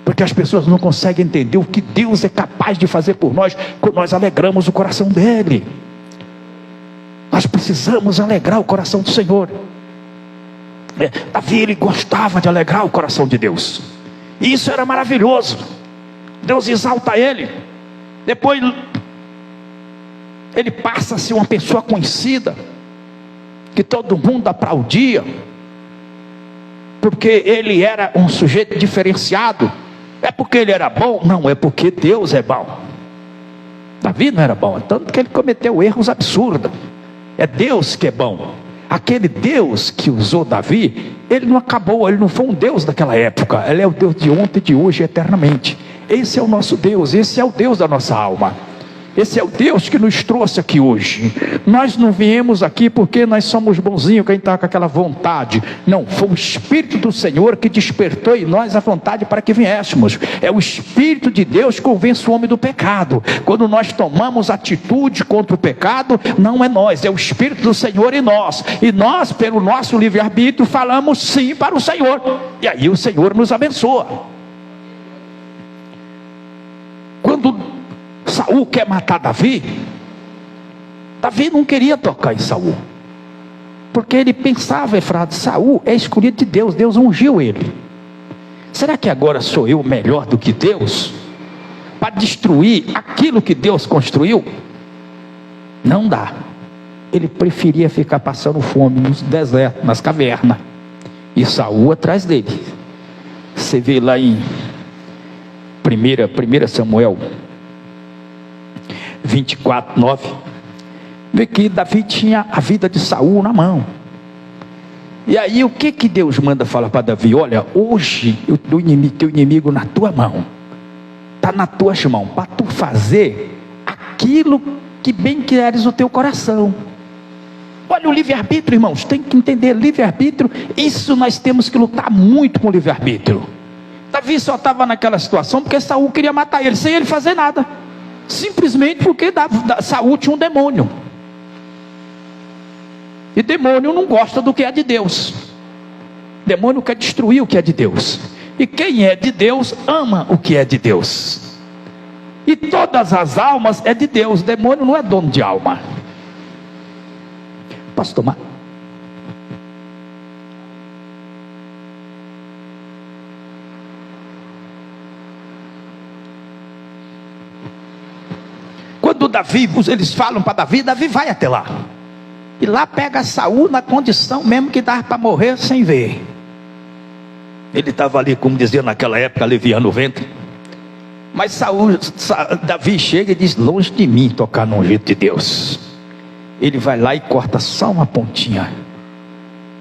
S1: Porque as pessoas não conseguem entender o que Deus é capaz de fazer por nós, quando nós alegramos o coração dele. Nós precisamos alegrar o coração do Senhor. Davi, ele gostava de alegrar o coração de Deus. E isso era maravilhoso. Deus exalta ele. Depois ele passa a ser uma pessoa conhecida, que todo mundo aplaudia, porque ele era um sujeito diferenciado. É porque ele era bom? Não, é porque Deus é bom. Davi não era bom, tanto que ele cometeu erros absurdos. É Deus que é bom. Aquele Deus que usou Davi, ele não acabou, ele não foi um Deus daquela época. Ele é o Deus de ontem, de hoje, eternamente. Esse é o nosso Deus, esse é o Deus da nossa alma. Esse é o Deus que nos trouxe aqui hoje. Nós não viemos aqui porque nós somos bonzinhos, quem está com aquela vontade. Não, foi o Espírito do Senhor que despertou em nós a vontade para que viéssemos. É o Espírito de Deus que convence o homem do pecado. Quando nós tomamos atitude contra o pecado, não é nós, é o Espírito do Senhor em nós. E nós, pelo nosso livre-arbítrio, falamos sim para o Senhor. E aí o Senhor nos abençoa. Quando Saul quer matar Davi, Davi não queria tocar em Saul, porque ele pensava, Efraim, Saul é escolhido de Deus, Deus ungiu ele. Será que agora sou eu melhor do que Deus para destruir aquilo que Deus construiu? Não dá. Ele preferia ficar passando fome nos desertos, nas cavernas, e Saul atrás dele. Você vê lá em 1 Samuel 24:9, vê que Davi tinha a vida de Saul na mão. E aí o que Deus manda falar para Davi? Olha, hoje eu dou teu inimigo na tua mão, está nas tuas mãos, para tu fazer aquilo que bem queres o teu coração. Olha o livre-arbítrio, irmãos, tem que entender livre-arbítrio. Isso nós temos que lutar muito com o livre-arbítrio. Davi só estava naquela situação porque Saul queria matar ele, sem ele fazer nada, simplesmente porque Saul tinha um demônio. E demônio não gosta do que é de Deus. Demônio quer destruir o que é de Deus. E quem é de Deus ama o que é de Deus. E todas as almas é de Deus. Demônio não é dono de alma. Posso tomar? Quando Davi, eles falam para Davi, Davi vai até lá. E lá pega Saul na condição mesmo que dava para morrer sem ver. Ele estava ali, como dizia naquela época, aliviando o vento. Mas Davi chega e diz: longe de mim tocar no ungido de Deus. Ele vai lá e corta só uma pontinha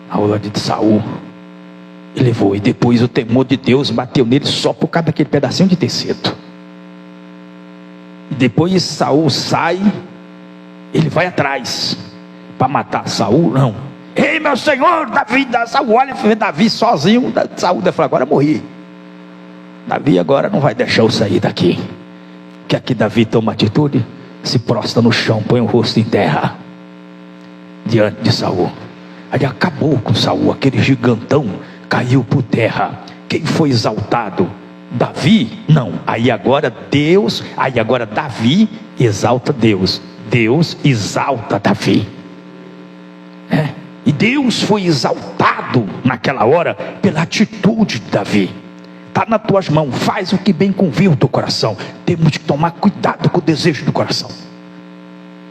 S1: ao lado de Saul. E levou. E depois o temor de Deus bateu nele só por causa daquele pedacinho de tecido. E depois Saul sai. Ele vai atrás para matar Saul. Não. Ei, meu senhor, Davi, Saul olha e vê Davi sozinho. Saul fala: agora morri. Davi agora não vai deixar eu sair daqui. Que aqui Davi toma atitude, se prostra no chão, põe o rosto em terra diante de Saul. Aí acabou com Saul, aquele gigantão caiu por terra. Quem foi exaltado? Davi? Não. Aí agora Davi exalta Deus. Deus exalta Davi. E Deus foi exaltado naquela hora pela atitude de Davi. Está nas tuas mãos, faz o que bem convém o teu coração. Temos que tomar cuidado com o desejo do coração.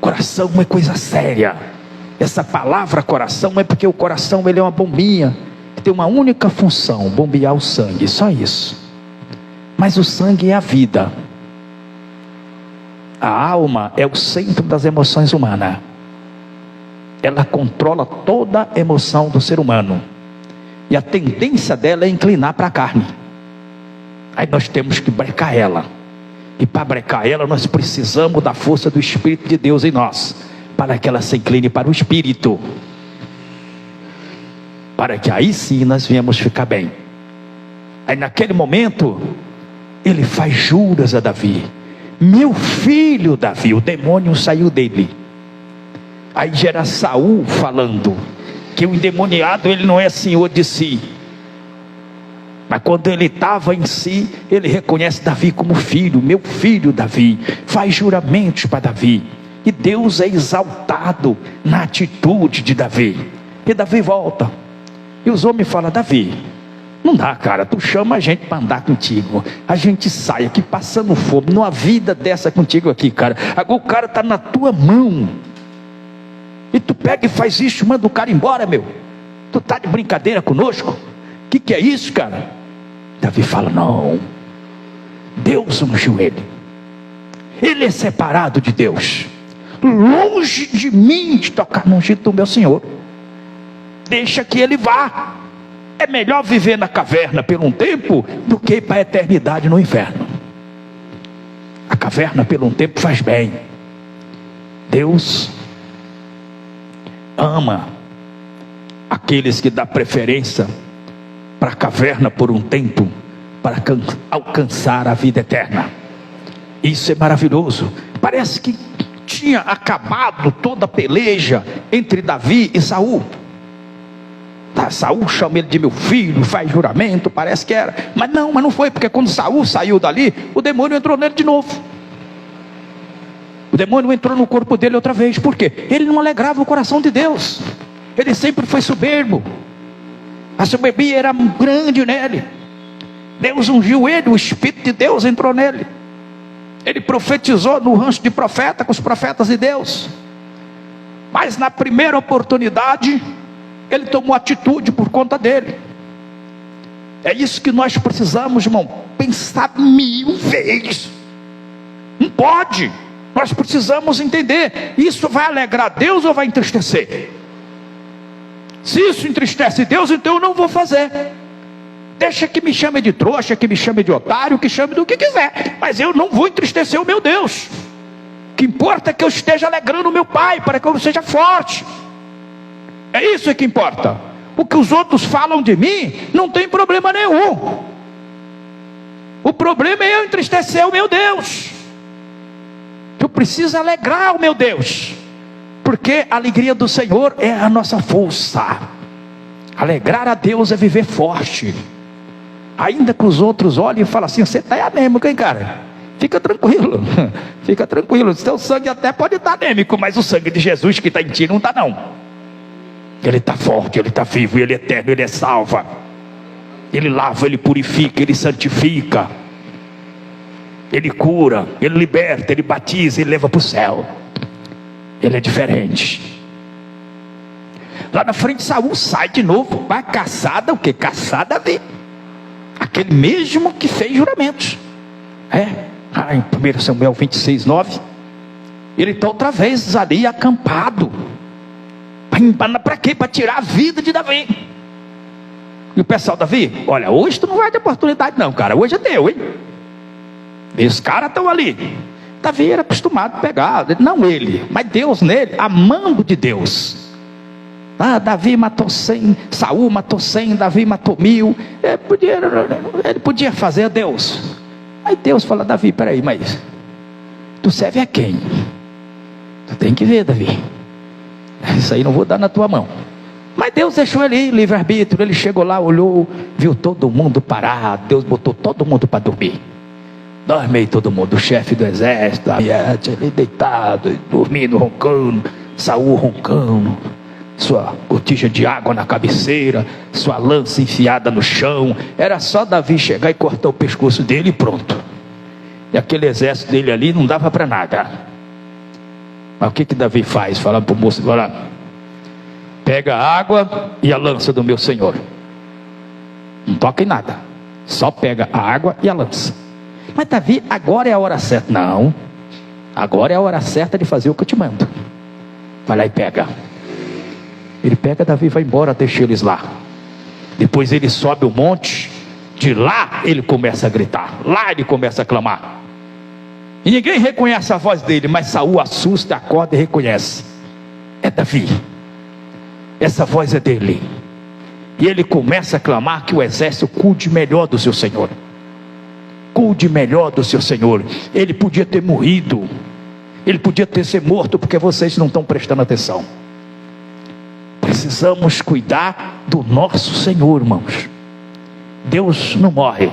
S1: Coração é coisa séria. Essa palavra coração é porque o coração ele é uma bombinha, que tem uma única função: bombear o sangue, só isso. Mas o sangue é a vida. A alma é o centro das emoções humanas. Ela controla toda a emoção do ser humano. E a tendência dela é inclinar para a carne. Aí nós temos que brecar ela. E para brecar ela nós precisamos da força do Espírito de Deus em nós, para que ela se incline para o Espírito, para que aí sim nós venhamos ficar bem. Aí naquele momento ele faz juras a Davi: meu filho Davi. O demônio saiu dele. Aí gera Saul falando que o endemoniado ele não é senhor de si. Mas quando ele estava em si, ele reconhece Davi como filho. Meu filho Davi. Faz juramentos para Davi. E Deus é exaltado na atitude de Davi. E Davi volta. E os homens falam: Davi, não dá, cara, tu chama a gente para andar contigo, a gente sai aqui passando fome, numa vida dessa contigo aqui, cara. Agora o cara está na tua mão. E tu pega e faz isso, manda o cara embora, meu. Tu tá de brincadeira conosco? Que é isso, cara? Davi fala: não, Deus ungiu ele. Ele é separado de Deus. Longe de mim de tocar no ungido do meu Senhor. Deixa que ele vá. É melhor viver na caverna por um tempo do que ir para a eternidade no inferno. A caverna por um tempo faz bem. Deus ama aqueles que dá preferência para a caverna por um tempo, para alcançar a vida eterna. Isso é maravilhoso. Parece que tinha acabado toda a peleja entre Davi e Saul. Saul chama ele de meu filho, faz juramento, parece que era. Mas não foi, porque quando Saul saiu dali, o demônio entrou nele de novo. O demônio entrou no corpo dele outra vez. Por quê? Ele não alegrava o coração de Deus. Ele sempre foi soberbo. A soberbia era grande nele. Deus ungiu ele, o Espírito de Deus entrou nele. Ele profetizou no rancho de profeta, com os profetas de Deus. Mas na primeira oportunidade, ele tomou atitude por conta dele. É isso que nós precisamos, irmão, pensar 1000 vezes. Não pode. Nós precisamos entender, isso vai alegrar Deus ou vai entristecer? Se isso entristece Deus, então eu não vou fazer. Deixa que me chame de trouxa, que me chame de otário, que chame do que quiser, mas eu não vou entristecer o meu Deus. O que importa é que eu esteja alegrando o meu Pai, para que eu seja forte. É isso que importa. O que os outros falam de mim não tem problema nenhum. O problema é eu entristecer o meu Deus. Eu preciso alegrar o meu Deus. porque a alegria do Senhor é a nossa força. Alegrar a Deus é viver forte. Ainda que os outros olhem e falem assim: você está anêmico, hein, cara? Fica tranquilo, fica tranquilo. Seu sangue até pode estar anêmico, mas o sangue de Jesus que está em ti não está não. Ele está forte, ele está vivo, ele é eterno, ele é salva. Ele lava, ele purifica, ele santifica. Ele cura, ele liberta, ele batiza, ele leva para o céu. Ele é diferente. Lá na frente Saul sai de novo, vai caçada, o que? Caçada Davi, aquele mesmo que fez juramentos. Em 1 Samuel 26:9, ele está outra vez ali acampado. Para quê? Para tirar a vida de Davi. E o pessoal: Davi, olha, hoje tu não vai ter oportunidade não, cara, hoje é teu, hein? Esses caras estão ali. Davi era acostumado a pegar, não ele, mas Deus nele, amando de Deus. Davi matou 100, Saul matou 100, Davi matou 1000. Ele podia fazer a Deus. Aí Deus fala: Davi, peraí, mas tu serve a quem? Tu tem que ver, Davi, isso aí não vou dar na tua mão. Mas Deus deixou ele ir, livre-arbítrio. Ele chegou lá, olhou, viu todo mundo parado. Deus botou todo mundo para dormir. Dorme aí todo mundo, o chefe do exército, ele deitado, dormindo, roncando, Saul roncando, sua botija de água na cabeceira, sua lança enfiada no chão. Era só Davi chegar e cortar o pescoço dele e pronto. E aquele exército dele ali não dava para nada. Mas o que Davi faz? Fala para o moço: olha, pega a água e a lança do meu senhor. Não toca em nada, só pega a água e a lança. Mas Davi, agora é a hora certa. Não, agora é a hora certa de fazer o que eu te mando. Vai lá e pega. Ele pega, Davi vai embora, deixa eles lá. Depois ele sobe o monte. De lá ele começa a gritar, lá ele começa a clamar. E ninguém reconhece a voz dele, mas Saul assusta, acorda e reconhece: é Davi, essa voz é dele. E ele começa a clamar que o exército cuide melhor do seu Senhor. Cuide melhor do seu Senhor. Ele podia ter morrido, ele podia ter sido morto, porque vocês não estão prestando atenção. Precisamos cuidar do nosso Senhor, irmãos. Deus não morre.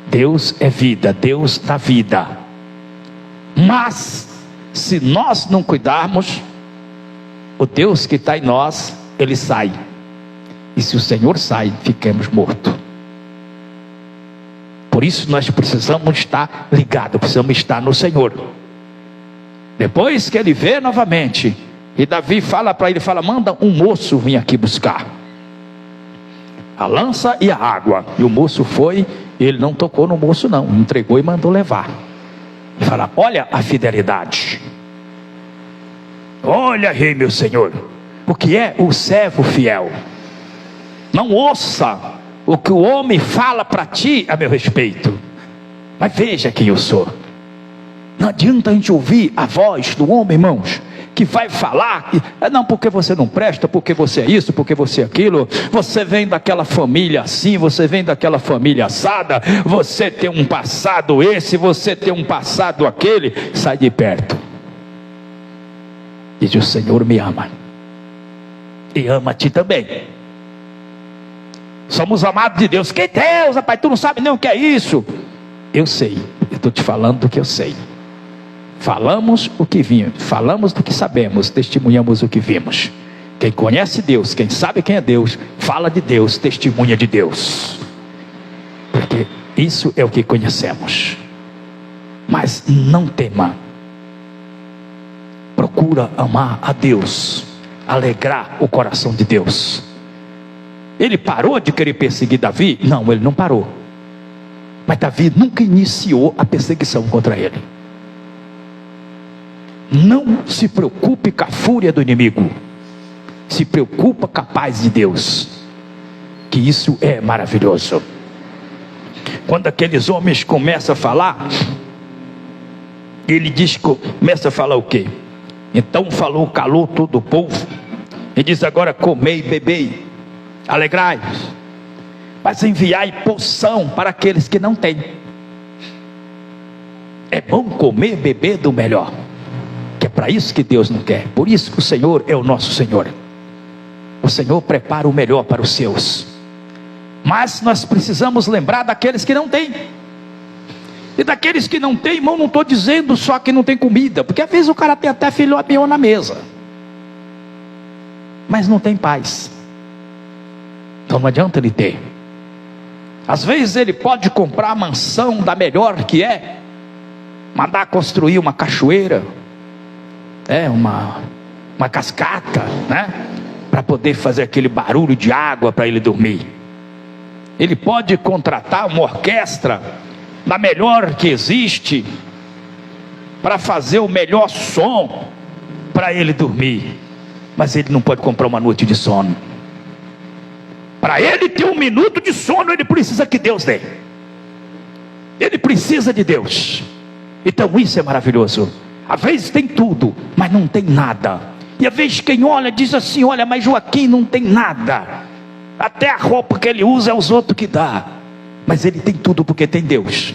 S1: Deus é vida, Deus dá vida. Mas se nós não cuidarmos, o Deus que está em nós, ele sai. E se o Senhor sai, ficamos mortos. Por isso nós precisamos estar ligados, precisamos estar no Senhor. Depois que ele vê novamente, e Davi fala para ele, manda um moço vir aqui buscar a lança e a água. E o moço foi, ele não tocou no moço não, entregou e mandou levar. E fala: olha a fidelidade. Olha, rei meu senhor, o que é o servo fiel. Não ouça o que o homem fala para ti a meu respeito, mas veja quem eu sou. Não adianta a gente ouvir a voz do homem, irmãos, que vai falar, não, porque você não presta, porque você é isso, porque você é aquilo, você vem daquela família assim, você vem daquela família assada, você tem um passado esse, você tem um passado aquele. Sai de perto. Diz: o Senhor me ama, e ama a ti também. Somos amados de Deus. Que Deus, rapaz, tu não sabe nem o que é isso. Eu sei, eu estou te falando do que eu sei. Falamos o que vimos, falamos do que sabemos, testemunhamos o que vimos. Quem conhece Deus, quem sabe quem é Deus, fala de Deus, testemunha de Deus. Porque isso é o que conhecemos. Mas não tema. Procura amar a Deus, alegrar o coração de Deus. Ele parou de querer perseguir Davi? Não, ele não parou. Mas Davi nunca iniciou a perseguição contra ele. Não se preocupe com a fúria do inimigo. Se preocupa com a paz de Deus. Que isso é maravilhoso. Quando aqueles homens começam a falar, ele diz, começa a falar o quê? Então falou, calou todo o povo. Ele diz: agora comei e bebei, alegrai-vos, mas enviai porção para aqueles que não têm. É bom comer e beber do melhor, que é para isso que Deus não quer. Por isso que o Senhor é o nosso Senhor. O Senhor prepara o melhor para os seus. Mas nós precisamos lembrar daqueles que não têm. E daqueles que não têm, irmão, não estou dizendo só que não tem comida, porque às vezes o cara tem até filho mignon na mesa, mas não tem paz. Então não adianta ele ter. Às vezes ele pode comprar a mansão da melhor que é, mandar construir uma cachoeira, uma cascata, né? Para poder fazer aquele barulho de água para ele dormir. Ele pode contratar uma orquestra da melhor que existe, para fazer o melhor som para ele dormir, mas ele não pode comprar uma noite de sono. Para ele ter um minuto de sono, ele precisa que Deus dê. Ele precisa de Deus. Então isso é maravilhoso. Às vezes tem tudo, mas não tem nada. E às vezes quem olha diz assim: olha, mas Joaquim não tem nada, até a roupa que ele usa é os outros que dá. Mas ele tem tudo porque tem Deus.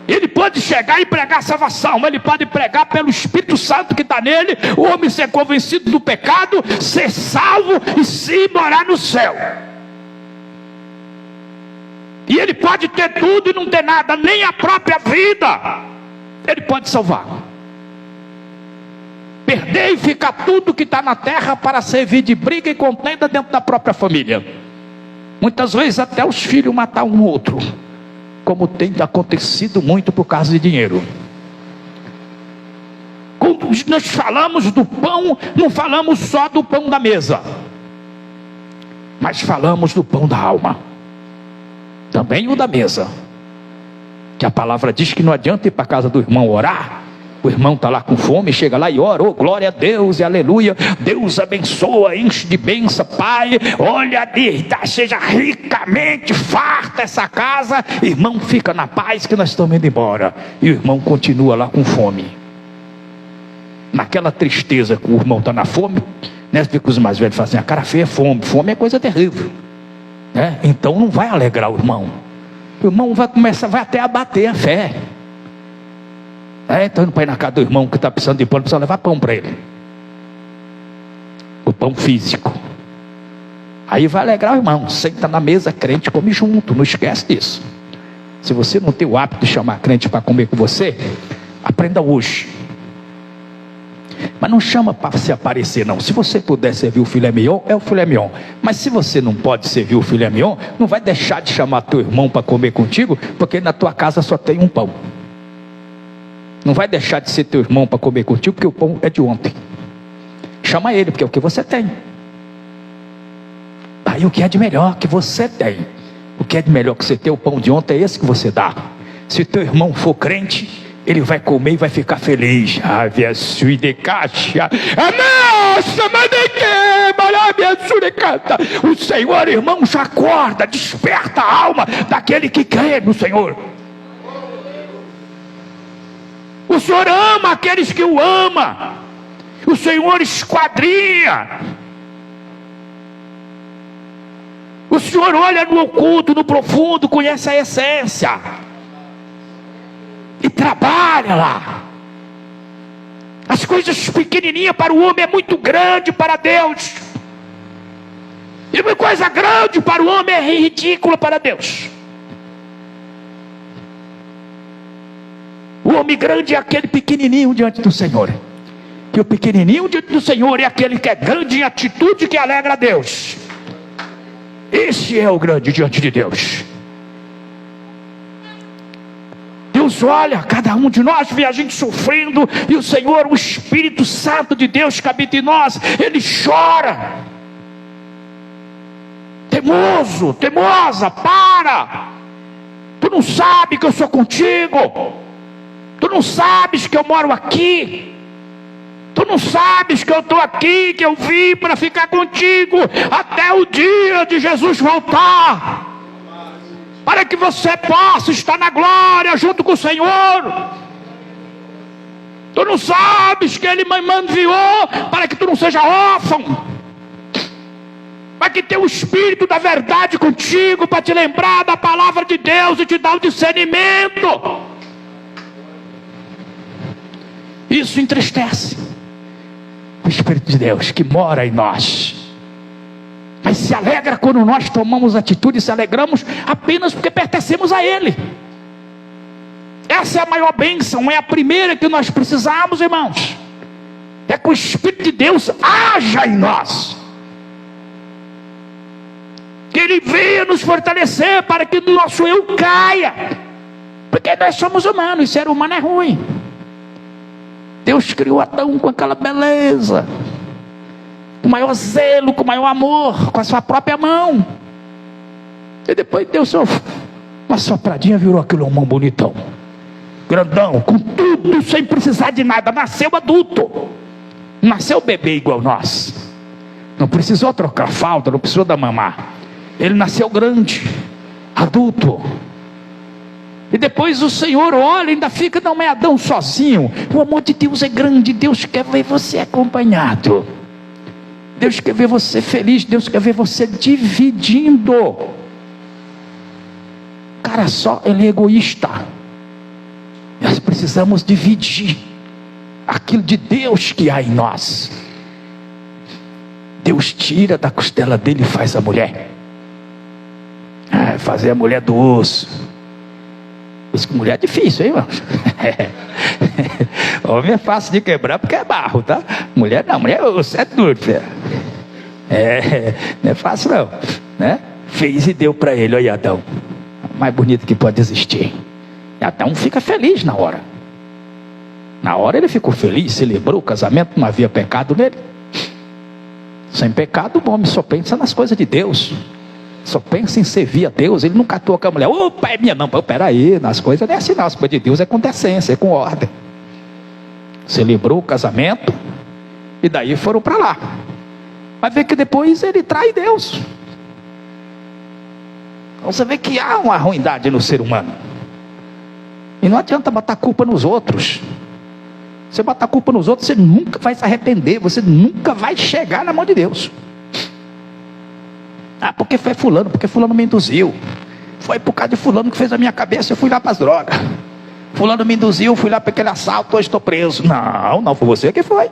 S1: Ele pode chegar e pregar salvação, ele pode pregar pelo Espírito Santo que está nele, o homem ser convencido do pecado, ser salvo e se morar no céu. E ele pode ter tudo e não ter nada, nem a própria vida ele pode salvar. Perder e ficar tudo que está na terra para servir de briga e contenda dentro da própria família. Muitas vezes até os filhos matar um outro, como tem acontecido muito por causa de dinheiro. Quando nós falamos do pão, não falamos só do pão da mesa, mas falamos do pão da alma, também o da mesa. Que a palavra diz que não adianta ir para a casa do irmão orar. O irmão está lá com fome, chega lá e ora: oh, glória a Deus e aleluia, Deus abençoa, enche de bênção, Pai, olha, seja ricamente farta essa casa. Irmão, fica na paz que nós estamos indo embora. E o irmão continua lá com fome, naquela tristeza que o irmão está na fome, né? Porque os mais velhos falam assim: a cara feia é fome, fome é coisa terrível, né? Então não vai alegrar o irmão vai até abater a fé. Então indo para ir na casa do irmão que está precisando de pão, precisa levar pão para ele, o pão físico. Aí vai alegrar o irmão, senta na mesa, crente come junto, não esquece disso. Se você não tem o hábito de chamar crente para comer com você, aprenda hoje. Mas não chama para se aparecer não. Se você puder servir o filé mignon, é o filé mignon. Mas se você não pode servir o filé mignon, não vai deixar de chamar teu irmão para comer contigo, porque na tua casa só tem um pão. Não vai deixar de ser teu irmão para comer contigo, porque o pão é de ontem. Chama ele, porque é o que você tem. Aí o que é de melhor que você tem, o que é de melhor que você tem, o pão de ontem é esse que você dá. Se teu irmão for crente, ele vai comer e vai ficar feliz. O Senhor, irmão, já acorda, desperta a alma daquele que crê no Senhor. O Senhor ama aqueles que o amam. O Senhor esquadrinha. O Senhor olha no oculto, no profundo, conhece a essência e trabalha lá. As coisas pequenininhas para o homem é muito grande para Deus, e uma coisa grande para o homem é ridícula para Deus. O homem grande é aquele pequenininho diante do Senhor, e o pequenininho diante do Senhor é aquele que é grande em atitude, que alegra a Deus. Esse é o grande diante de Deus. Deus olha cada um de nós, vê a gente sofrendo, e o Senhor, o Espírito Santo de Deus que habita em nós, ele chora. Temoso, temosa, para. Tu não sabe que eu sou contigo. Tu não sabes que eu moro aqui. Tu não sabes que eu estou aqui, que eu vim para ficar contigo até o dia de Jesus voltar, para que você possa estar na glória junto com o Senhor. Tu não sabes que Ele me enviou para que tu não seja órfão, para que tenha o Espírito da verdade contigo, para te lembrar da palavra de Deus e te dar o discernimento. Isso entristece o Espírito de Deus que mora em nós. Mas se alegra quando nós tomamos atitude, se alegramos apenas porque pertencemos a Ele. Essa é a maior bênção, é a primeira que nós precisamos, irmãos. É que o Espírito de Deus haja em nós, que Ele venha nos fortalecer para que o nosso eu caia, porque nós somos humanos, e ser humano é ruim. Deus criou Adão com aquela beleza, com o maior zelo, com o maior amor, com a sua própria mão, e depois Deus uma sopradinha, virou aquele homão bonitão, grandão, com tudo, sem precisar de nada. Nasceu adulto, nasceu bebê igual nós, não precisou trocar fralda, não precisou dar mamar. Ele nasceu grande, adulto. E depois o Senhor olha e ainda fica, não é Adão sozinho. O amor de Deus é grande. Deus quer ver você acompanhado, Deus quer ver você feliz, Deus quer ver você dividindo. Cara só, ele é egoísta. Nós precisamos dividir aquilo de Deus que há em nós. Deus tira da costela dele e faz a mulher. Fazer a mulher do osso. Isso com mulher é difícil, hein, irmão? Homem é fácil de quebrar porque é barro, tá? Mulher não, mulher é osso, é duro, filho. Não é fácil não, né? Fez e deu para ele, olha Adão, mais bonito que pode existir. E Adão fica feliz na hora. Na hora ele ficou feliz, celebrou o casamento, não havia pecado nele. Sem pecado o homem só pensa nas coisas de Deus, só pensa em servir a Deus. Ele nunca atua com a mulher, opa, é minha não, peraí, nas coisas não é assim não, as coisas de Deus é com decência, é com ordem. Celebrou o casamento e daí foram para lá. Mas vê que depois ele trai Deus. Então você vê que há uma ruindade no ser humano, e não adianta botar culpa nos outros. Você botar culpa nos outros, você nunca vai se arrepender, você nunca vai chegar na mão de Deus. Porque foi fulano, porque fulano me induziu, foi por causa de fulano que fez a minha cabeça, eu fui lá para as drogas, fulano me induziu, fui lá para aquele assalto, hoje estou preso. Não foi você que foi.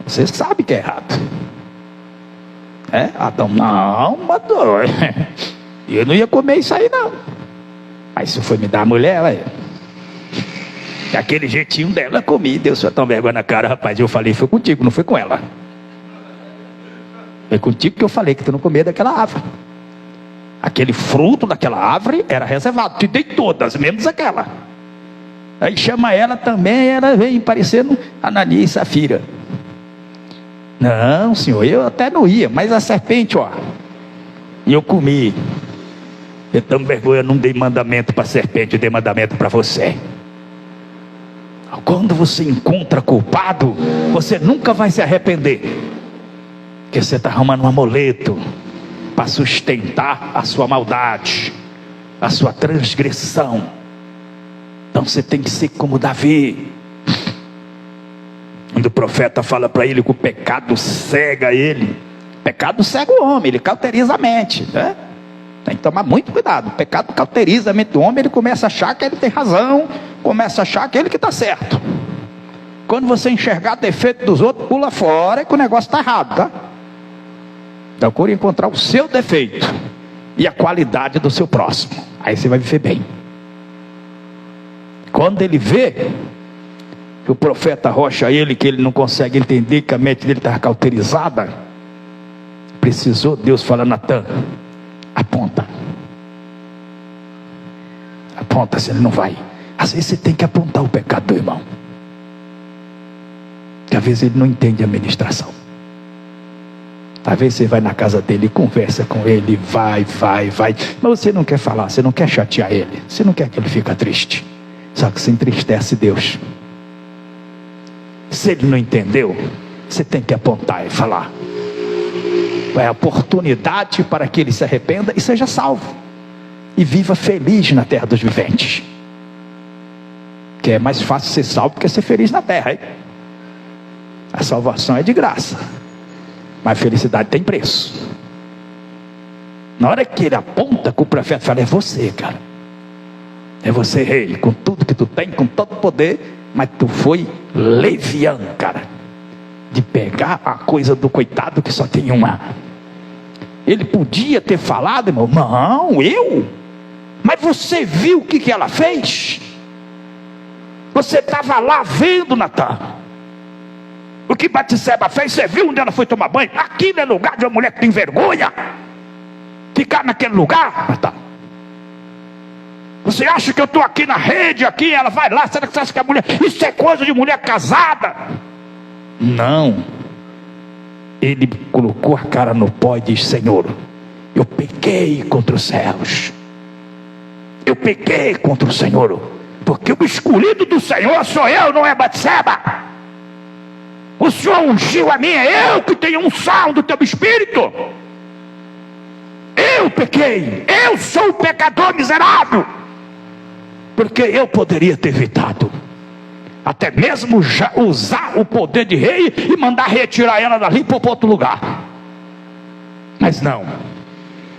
S1: Você sabe que é errado. Adão, não, matou. Eu não ia comer isso aí não. Aí se foi me dar a mulher, daquele jeitinho dela, eu comi. Deus só tão vergonha na cara, rapaz. Eu falei, foi contigo, não foi com ela. Foi contigo que eu falei que tu não comia daquela árvore. Aquele fruto daquela árvore era reservado, te dei todas, menos aquela. Aí chama ela também, ela vem parecendo Ananias e Safira. Não, senhor, eu até não ia, mas a serpente, e eu comi. Eu tão vergonha, não dei mandamento para a serpente, eu dei mandamento para você. Quando você encontra culpado, você nunca vai se arrepender, porque você está arrumando um amuleto para sustentar a sua maldade, a sua transgressão. Então você tem que ser como Davi. Quando o profeta fala para ele que o pecado cega ele, o pecado cega o homem, ele cauteriza a mente, né? Tem que tomar muito cuidado. O pecado cauteriza a mente do homem, ele começa a achar que ele tem razão, começa a achar que ele que está certo. Quando você enxergar defeito dos outros, pula fora, que o negócio está errado, tá? Procure encontrar o seu defeito e a qualidade do seu próximo, aí você vai viver bem. Quando ele vê que o profeta arrocha ele, que ele não consegue entender, que a mente dele está cauterizada, precisou Deus falar: Natan, aponta, se ele não vai. Às vezes você tem que apontar o pecado do irmão, que às vezes ele não entende a ministração. Às vezes você vai na casa dele, conversa com ele, vai, mas você não quer falar, você não quer chatear ele, você não quer que ele fique triste, só que você entristece Deus. Se ele não entendeu, você tem que apontar e falar. É a oportunidade para que ele se arrependa e seja salvo, e viva feliz na terra dos viventes. Que é mais fácil ser salvo do que ser feliz na terra, hein? A salvação é de graça, mas a felicidade tem preço. Na hora que ele aponta, que o profeta fala: é você, cara, é você, rei, com tudo que tu tem, com todo poder, Mas tu foi leviano, cara, de pegar a coisa do coitado que só tem uma. Ele podia ter falado, irmão, não, eu? Mas você viu o que ela fez? Você estava lá vendo, Natan. O que Batseba fez, você viu onde ela foi tomar banho? Aquilo é lugar de uma mulher que tem vergonha. Ficar naquele lugar, Natan. Você acha que eu estou aqui na rede, aqui, ela vai lá, será que você acha que a mulher... Isso é coisa de mulher casada? Não. Ele colocou a cara no pó e disse: Senhor, eu pequei contra os céus. Eu pequei contra o Senhor. Porque o escolhido do Senhor sou eu, não é Batseba. O Senhor ungiu a mim, é eu que tenho unção do teu espírito. Eu pequei, eu sou o pecador miserável. Porque eu poderia ter evitado, até mesmo já usar o poder de rei e mandar retirar ela dali para outro lugar. Mas não.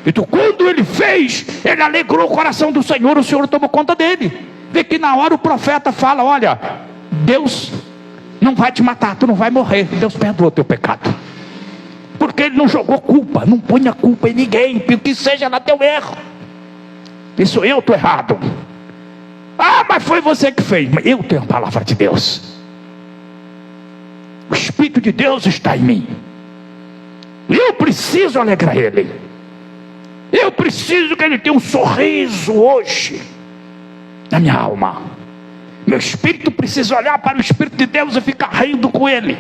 S1: Então quando ele fez, ele alegrou o coração do Senhor. O Senhor tomou conta dele. Vê que na hora o profeta fala: olha, Deus não vai te matar, tu não vai morrer, Deus perdoa o teu pecado. Porque ele não jogou culpa, não põe a culpa em ninguém, que seja lá teu erro. Isso eu estou errado. Ah, mas foi você que fez. Mas eu tenho a palavra de Deus. O Espírito de Deus está em mim. Eu preciso alegrar ele. Eu preciso que ele tenha um sorriso hoje na minha alma. Meu espírito precisa olhar para o Espírito de Deus e ficar rindo com ele.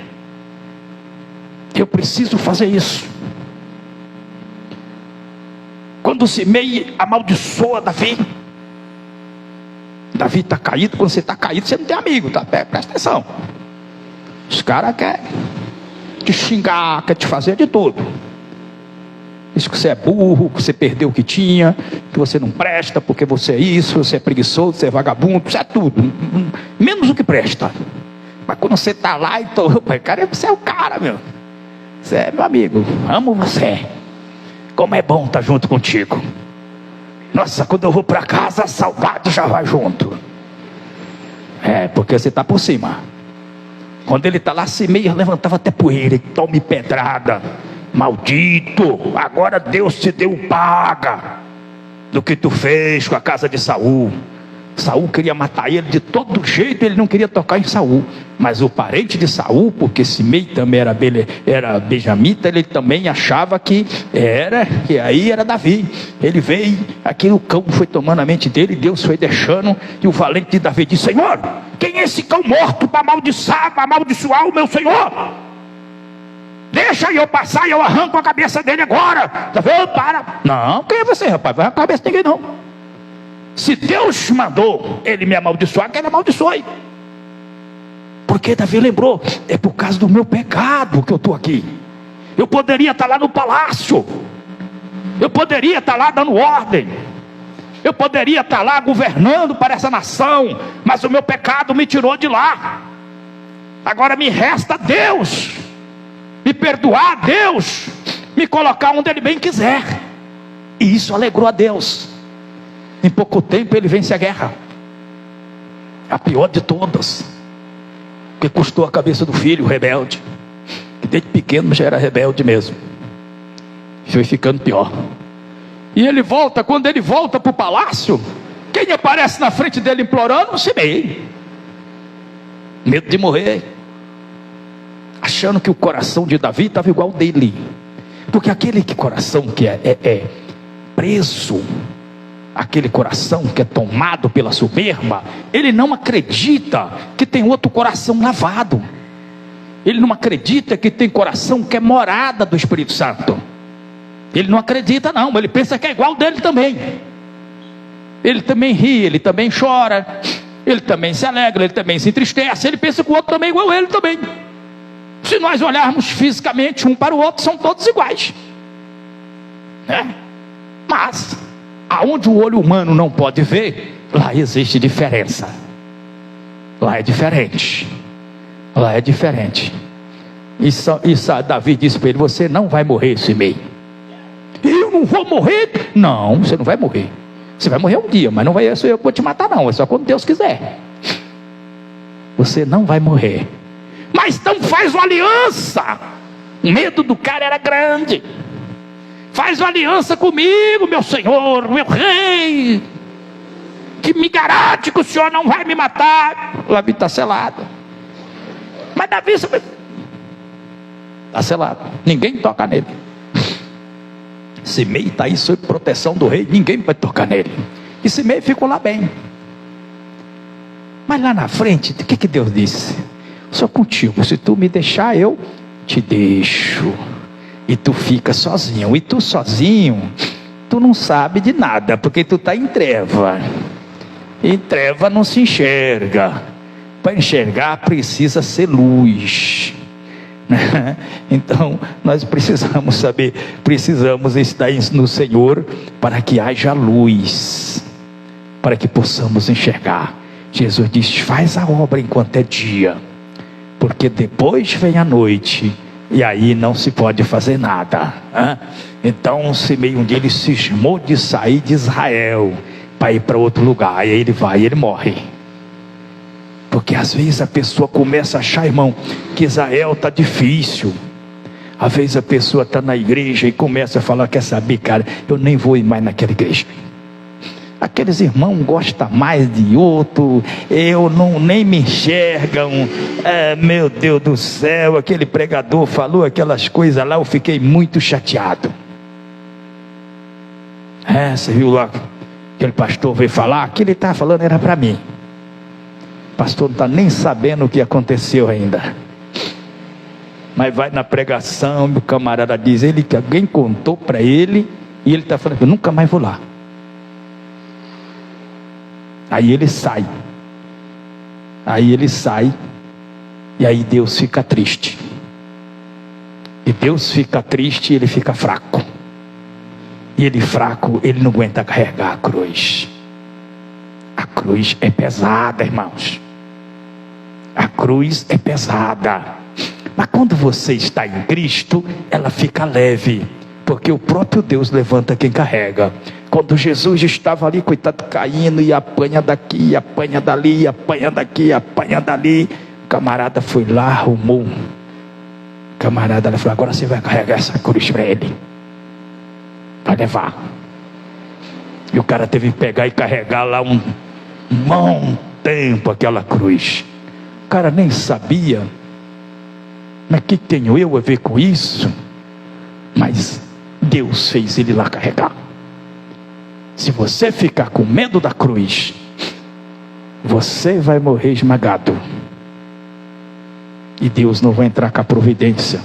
S1: Eu preciso fazer isso. Quando Simei amaldiçoa Davi, Davi está caído. Quando você está caído, você não tem amigo, tá? Presta atenção. Os caras querem te xingar, querem te fazer de tudo. Diz que você é burro, que você perdeu o que tinha, que você não presta, porque você é isso, você é preguiçoso, você é vagabundo, você é tudo, menos o que presta. Mas quando você está lá, então, cara, você é o cara, meu. Você é meu amigo, amo você. Como é bom estar junto contigo. Nossa, quando eu vou para casa, a saudade já vai junto. É, porque você está por cima. Quando ele está lá, Simei levantava até poeira, e tome pedrada. Maldito, agora Deus te deu paga do que tu fez com a casa de Saul. Saul queria matar ele de todo jeito, ele não queria tocar em Saul. Mas o parente de Saul, porque Simei também era benjamita, ele também achava que aí era Davi. Ele veio, aquele cão foi tomando a mente dele, Deus foi deixando, e o valente de Davi disse: Senhor, quem é esse cão morto para amaldiçoar o meu Senhor? Deixa eu passar e eu arranco a cabeça dele agora. Davi, para. Não, quem é você, rapaz? Vai arrancar a cabeça de ninguém, não. Se Deus mandou ele me amaldiçoar, que ele amaldiçoe. Porque Davi lembrou: é por causa do meu pecado que eu estou aqui. Eu poderia estar lá no palácio, eu poderia estar lá dando ordem, eu poderia estar lá governando para essa nação, mas o meu pecado me tirou de lá. Agora me resta Deus me perdoar, Deus me colocar onde ele bem quiser. E isso alegrou a Deus. Em pouco tempo ele vence a guerra, a pior de todas, que custou a cabeça do filho rebelde, que desde pequeno já era rebelde mesmo. Foi ficando pior. E ele volta, quando ele volta para o palácio, quem aparece na frente dele implorando? Simei. Medo de morrer, achando que o coração de Davi estava igual ao dele. Porque aquele coração que é preso, aquele coração que é tomado pela soberba, ele não acredita que tem outro coração lavado. Ele não acredita que tem coração que é morada do Espírito Santo. Ele não acredita não, ele pensa que é igual dele também. Ele também ri, ele também chora, ele também se alegra, ele também se entristece. Ele pensa que o outro também é igual a ele também. Se nós olharmos fisicamente um para o outro, são todos iguais, né? Mas aonde o olho humano não pode ver, lá existe diferença. Lá é diferente. Lá é diferente. Isso Davi disse para ele: você não vai morrer, Simei. Eu não vou morrer? Não, você não vai morrer. Você vai morrer um dia, mas não vai ser eu que vou te matar não, é só quando Deus quiser. você não vai morrer. Mas então faz uma aliança. O medo do cara era grande. Faz uma aliança comigo, meu Senhor, meu Rei, que me garante que o Senhor não vai me matar. Davi está selado. Mas Davi está selado, ninguém toca nele. Simei está aí sob proteção do rei, ninguém vai tocar nele. E Simei ficou lá bem. Mas lá na frente, o que Deus disse? Sou contigo, se tu me deixar, eu te deixo. E tu fica sozinho. E tu sozinho, tu não sabe de nada, porque tu está em treva. E treva não se enxerga. Para enxergar precisa ser luz. Então nós precisamos saber, precisamos estar no Senhor para que haja luz, para que possamos enxergar. Jesus diz: faz a obra enquanto é dia, porque depois vem a noite, e aí não se pode fazer nada. Então Simei um dia ele cismou de sair de Israel para ir para outro lugar, aí ele vai e ele morre. Porque às vezes a pessoa começa a achar, irmão, que Israel está difícil. Às vezes a pessoa está na igreja e começa a falar: quer saber, cara, eu nem vou ir mais naquela igreja. Aqueles irmãos gostam mais de outro, nem me enxergam. Meu Deus do céu, aquele pregador falou aquelas coisas lá, eu fiquei muito chateado. Você viu lá, aquele pastor veio falar, o que ele estava falando era para mim. O pastor não está nem sabendo o que aconteceu ainda. Mas vai na pregação, o camarada diz que alguém contou para ele, e ele está falando: eu nunca mais vou lá. Aí ele sai, e aí Deus fica triste. E Deus fica triste e ele fica fraco. E ele fraco, ele não aguenta carregar a cruz. A cruz é pesada, irmãos. A cruz é pesada. Mas quando você está em Cristo, ela fica leve, porque o próprio Deus levanta quem carrega. Quando Jesus estava ali, coitado, caindo, e apanha daqui, apanha dali, apanha daqui, apanha dali, o camarada foi lá, arrumou. O camarada falou: agora você vai carregar essa cruz para ele, vai levar. E o cara teve que pegar e carregar lá um bom tempo aquela cruz. O cara nem sabia, mas o que tenho eu a ver com isso? Mas Deus fez ele lá carregar. Se você ficar com medo da cruz, você vai morrer esmagado, e Deus não vai entrar com a providência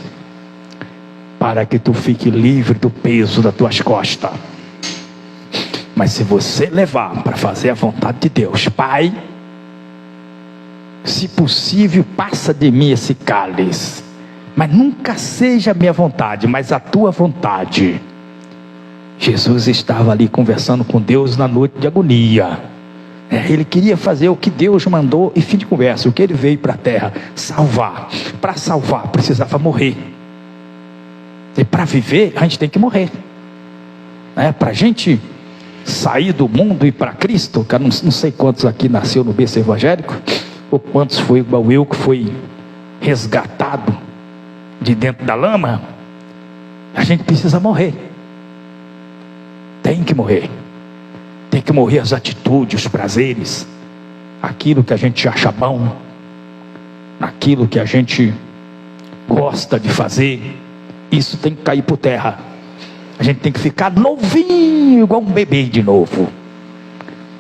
S1: para que tu fique livre do peso das tuas costas. Mas se você levar para fazer a vontade de Deus: Pai, se possível, passa de mim esse cálice, mas nunca seja a minha vontade, mas a tua vontade. Jesus estava ali conversando com Deus na noite de agonia. Ele queria fazer o que Deus mandou, e fim de conversa. O que ele veio para a terra? Salvar. Para salvar precisava morrer. E para viver a gente tem que morrer. Para a gente sair do mundo e ir para Cristo, que eu não sei quantos aqui nasceu no berço evangélico, ou quantos foi igual eu, que foi resgatado de dentro da lama. A gente precisa morrer. Tem que morrer. Tem que morrer as atitudes, os prazeres, aquilo que a gente acha bom, aquilo que a gente gosta de fazer. Isso tem que cair por terra. A gente tem que ficar novinho, igual um bebê de novo.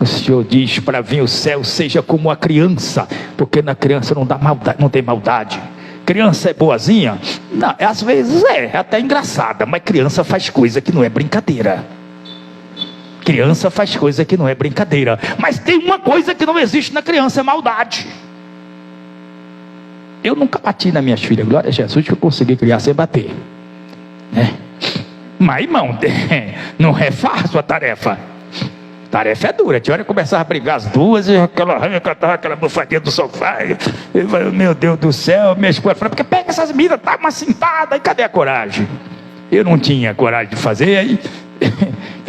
S1: O Senhor diz: para vir o céu, seja como a criança, porque na criança não dá maldade, não tem maldade. Criança é boazinha? Não, às vezes é até engraçada, mas criança faz coisa que não é brincadeira. Criança faz coisa que não é brincadeira. Mas tem uma coisa que não existe na criança: é maldade. Eu nunca bati nas minhas filhas, glória a Jesus, que eu consegui criar sem bater, Mas, irmão, não é fácil a tarefa. Tarefa é dura. Tinha hora que começava a brigar as duas, e aquela bufadinha do sofá. Eu falei: meu Deus do céu. Minha esposa falou: porque pega essas meninas, dá uma cintada. E cadê a coragem? Eu não tinha coragem de fazer, aí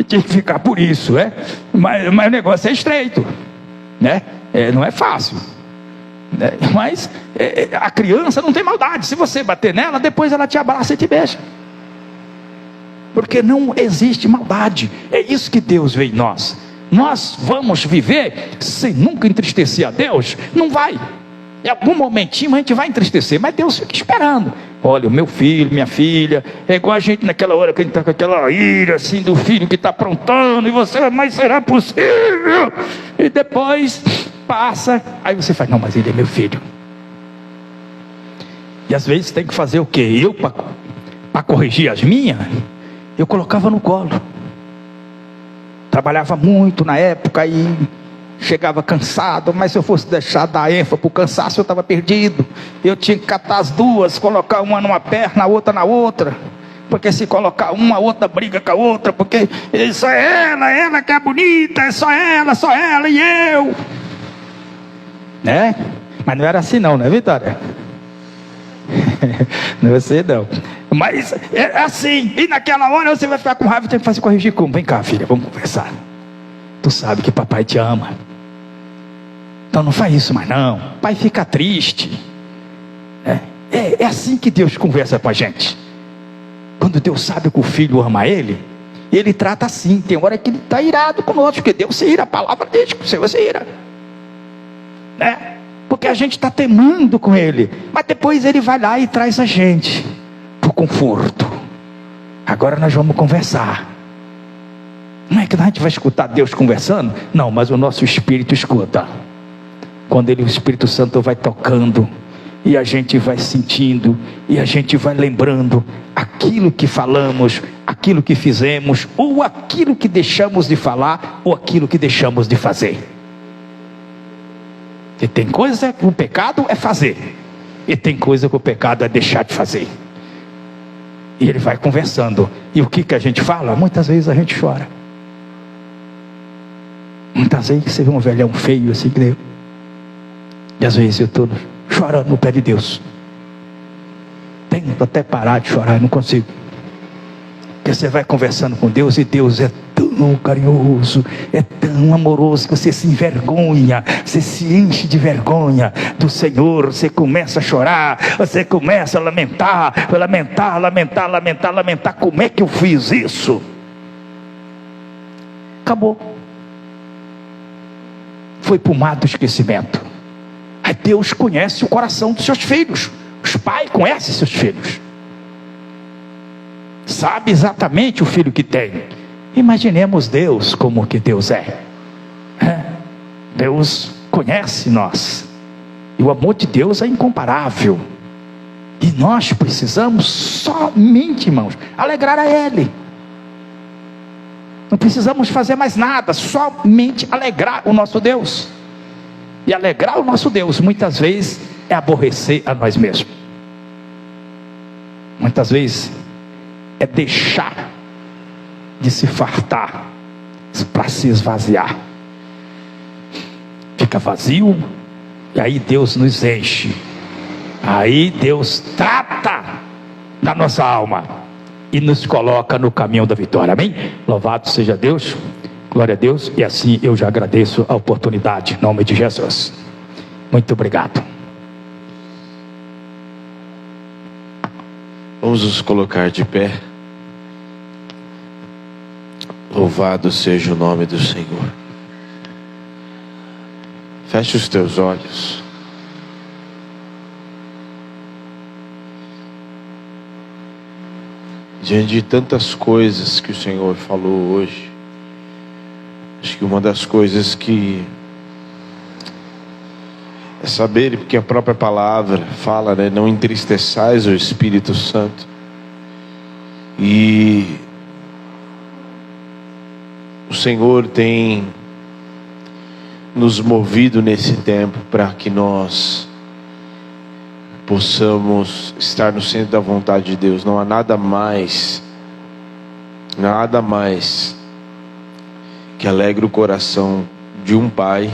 S1: tinha que ficar por isso, mas o negócio é estreito, não é fácil. Mas a criança não tem maldade. Se você bater nela, depois ela te abraça e te beija. Porque não existe maldade. É isso que Deus vê em nós. Nós vamos viver sem nunca entristecer a Deus? Não vai. Em algum momentinho a gente vai entristecer, mas Deus fica esperando. Olha, o meu filho, minha filha, é igual a gente naquela hora que a gente está com aquela ira assim do filho que está aprontando, e você, mas será possível? E depois passa, aí você fala, não, mas ele é meu filho. E às vezes tem que fazer o quê? Eu, para corrigir as minhas, eu colocava no colo. Trabalhava muito na época e chegava cansado, mas se eu fosse deixar dar ênfase para o cansaço, eu estava perdido. Eu tinha que catar as duas, colocar uma numa perna, a outra na outra, porque se colocar uma, a outra briga com a outra, porque isso é ela que é bonita, é só ela e eu, né? Mas não era assim não, né, Vitória? Não é assim não. Mas é assim, e naquela hora você vai ficar com raiva e tem que fazer corrigir como? Vem cá, filha, vamos conversar. Tu sabe que papai te ama, então não faz isso mais não. Pai fica triste. É assim que Deus conversa com a gente. Quando Deus sabe que o filho ama ele trata assim. Tem hora que ele está irado conosco, porque Deus se ira, a palavra diz que o Senhor se ira, né? Porque a gente está temando com ele, mas depois ele vai lá e traz a gente para o conforto. Agora nós vamos conversar. Não é que a gente vai escutar Deus conversando? Não, mas o nosso espírito escuta. Quando o Espírito Santo vai tocando, e a gente vai sentindo, e a gente vai lembrando aquilo que falamos, aquilo que fizemos, ou aquilo que deixamos de falar, ou aquilo que deixamos de fazer. E tem coisa que o pecado é fazer, e tem coisa que o pecado é deixar de fazer. E ele vai conversando. E o que a gente fala? Muitas vezes a gente chora. Muitas vezes você vê um velhão feio assim, que e às vezes eu estou chorando no pé de Deus. Tento até parar de chorar, eu não consigo. Porque você vai conversando com Deus, e Deus é tão carinhoso, é tão amoroso, que você se envergonha, você se enche de vergonha do Senhor. Você começa a chorar, você começa a lamentar. Como é que eu fiz isso? Acabou. Foi para o mar do esquecimento. Aí Deus conhece o coração dos seus filhos. Os pais conhecem seus filhos, sabe exatamente o filho que tem. Imaginemos Deus como que Deus é. Deus conhece nós, e o amor de Deus é incomparável, e nós precisamos somente, irmãos, alegrar a Ele. Não precisamos fazer mais nada, somente alegrar o nosso Deus. E alegrar o nosso Deus muitas vezes é aborrecer a nós mesmos. Muitas vezes é deixar de se fartar para se esvaziar. Fica vazio, e aí Deus nos enche. Aí Deus trata da nossa alma e nos coloca no caminho da vitória. Amém? Louvado seja Deus. Glória a Deus. E assim eu já agradeço a oportunidade, em nome de Jesus. Muito obrigado.
S2: Vamos nos colocar de pé. Louvado seja o nome do Senhor. Feche os teus olhos. Diante de tantas coisas que o Senhor falou hoje, acho que uma das coisas que é saber, porque a própria palavra fala, né? Não entristeçais o Espírito Santo. E o Senhor tem nos movido nesse tempo para que nós possamos estar no centro da vontade de Deus. Não há nada mais que alegre o coração de um pai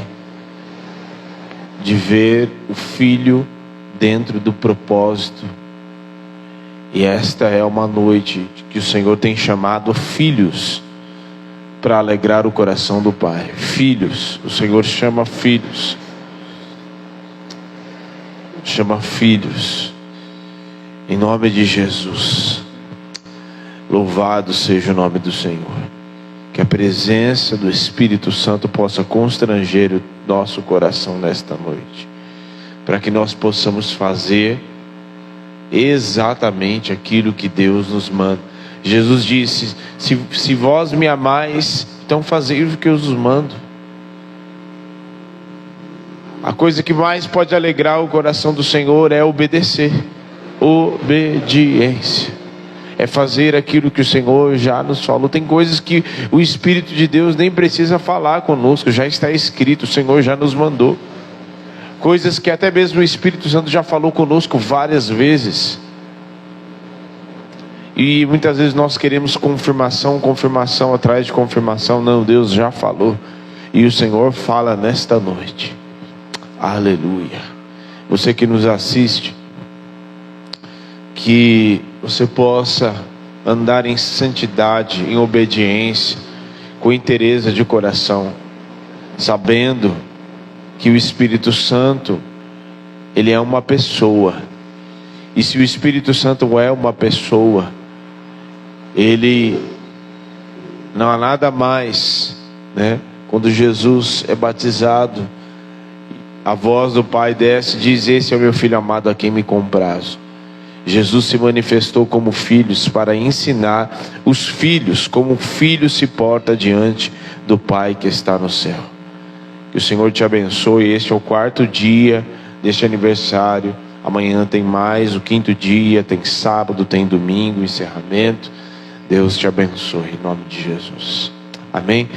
S2: de ver o filho dentro do propósito. E esta é uma noite que o Senhor tem chamado filhos para alegrar o coração do pai. Filhos, o Senhor chama filhos. chama filhos. Em nome de Jesus. Louvado seja o nome do Senhor. Que a presença do Espírito Santo possa constranger o nosso coração nesta noite, para que nós possamos fazer exatamente aquilo que Deus nos manda. Jesus disse: se vós me amais, então fazei o que eu vos mando. A coisa que mais pode alegrar o coração do Senhor é obedecer. Obediência é fazer aquilo que o Senhor já nos falou. Tem coisas que o Espírito de Deus nem precisa falar conosco, já está escrito, o Senhor já nos mandou. Coisas que até mesmo o Espírito Santo já falou conosco várias vezes. E muitas vezes nós queremos confirmação atrás de confirmação. Não, Deus já falou. E o Senhor fala nesta noite. Aleluia. Você que nos assiste, que você possa andar em santidade, em obediência, com interesse de coração, sabendo que o Espírito Santo, ele é uma pessoa. E se o Espírito Santo é uma pessoa, ele não há nada mais, né? Quando Jesus é batizado, a voz do Pai desce e diz: esse é o meu Filho amado, a quem me comprazo. Jesus se manifestou como filhos para ensinar os filhos como o filho se porta diante do Pai que está no céu. Que o Senhor te abençoe. Este é o 4º dia deste aniversário. Amanhã tem mais, o 5º dia, tem sábado, tem domingo, encerramento. Deus te abençoe em nome de Jesus. Amém.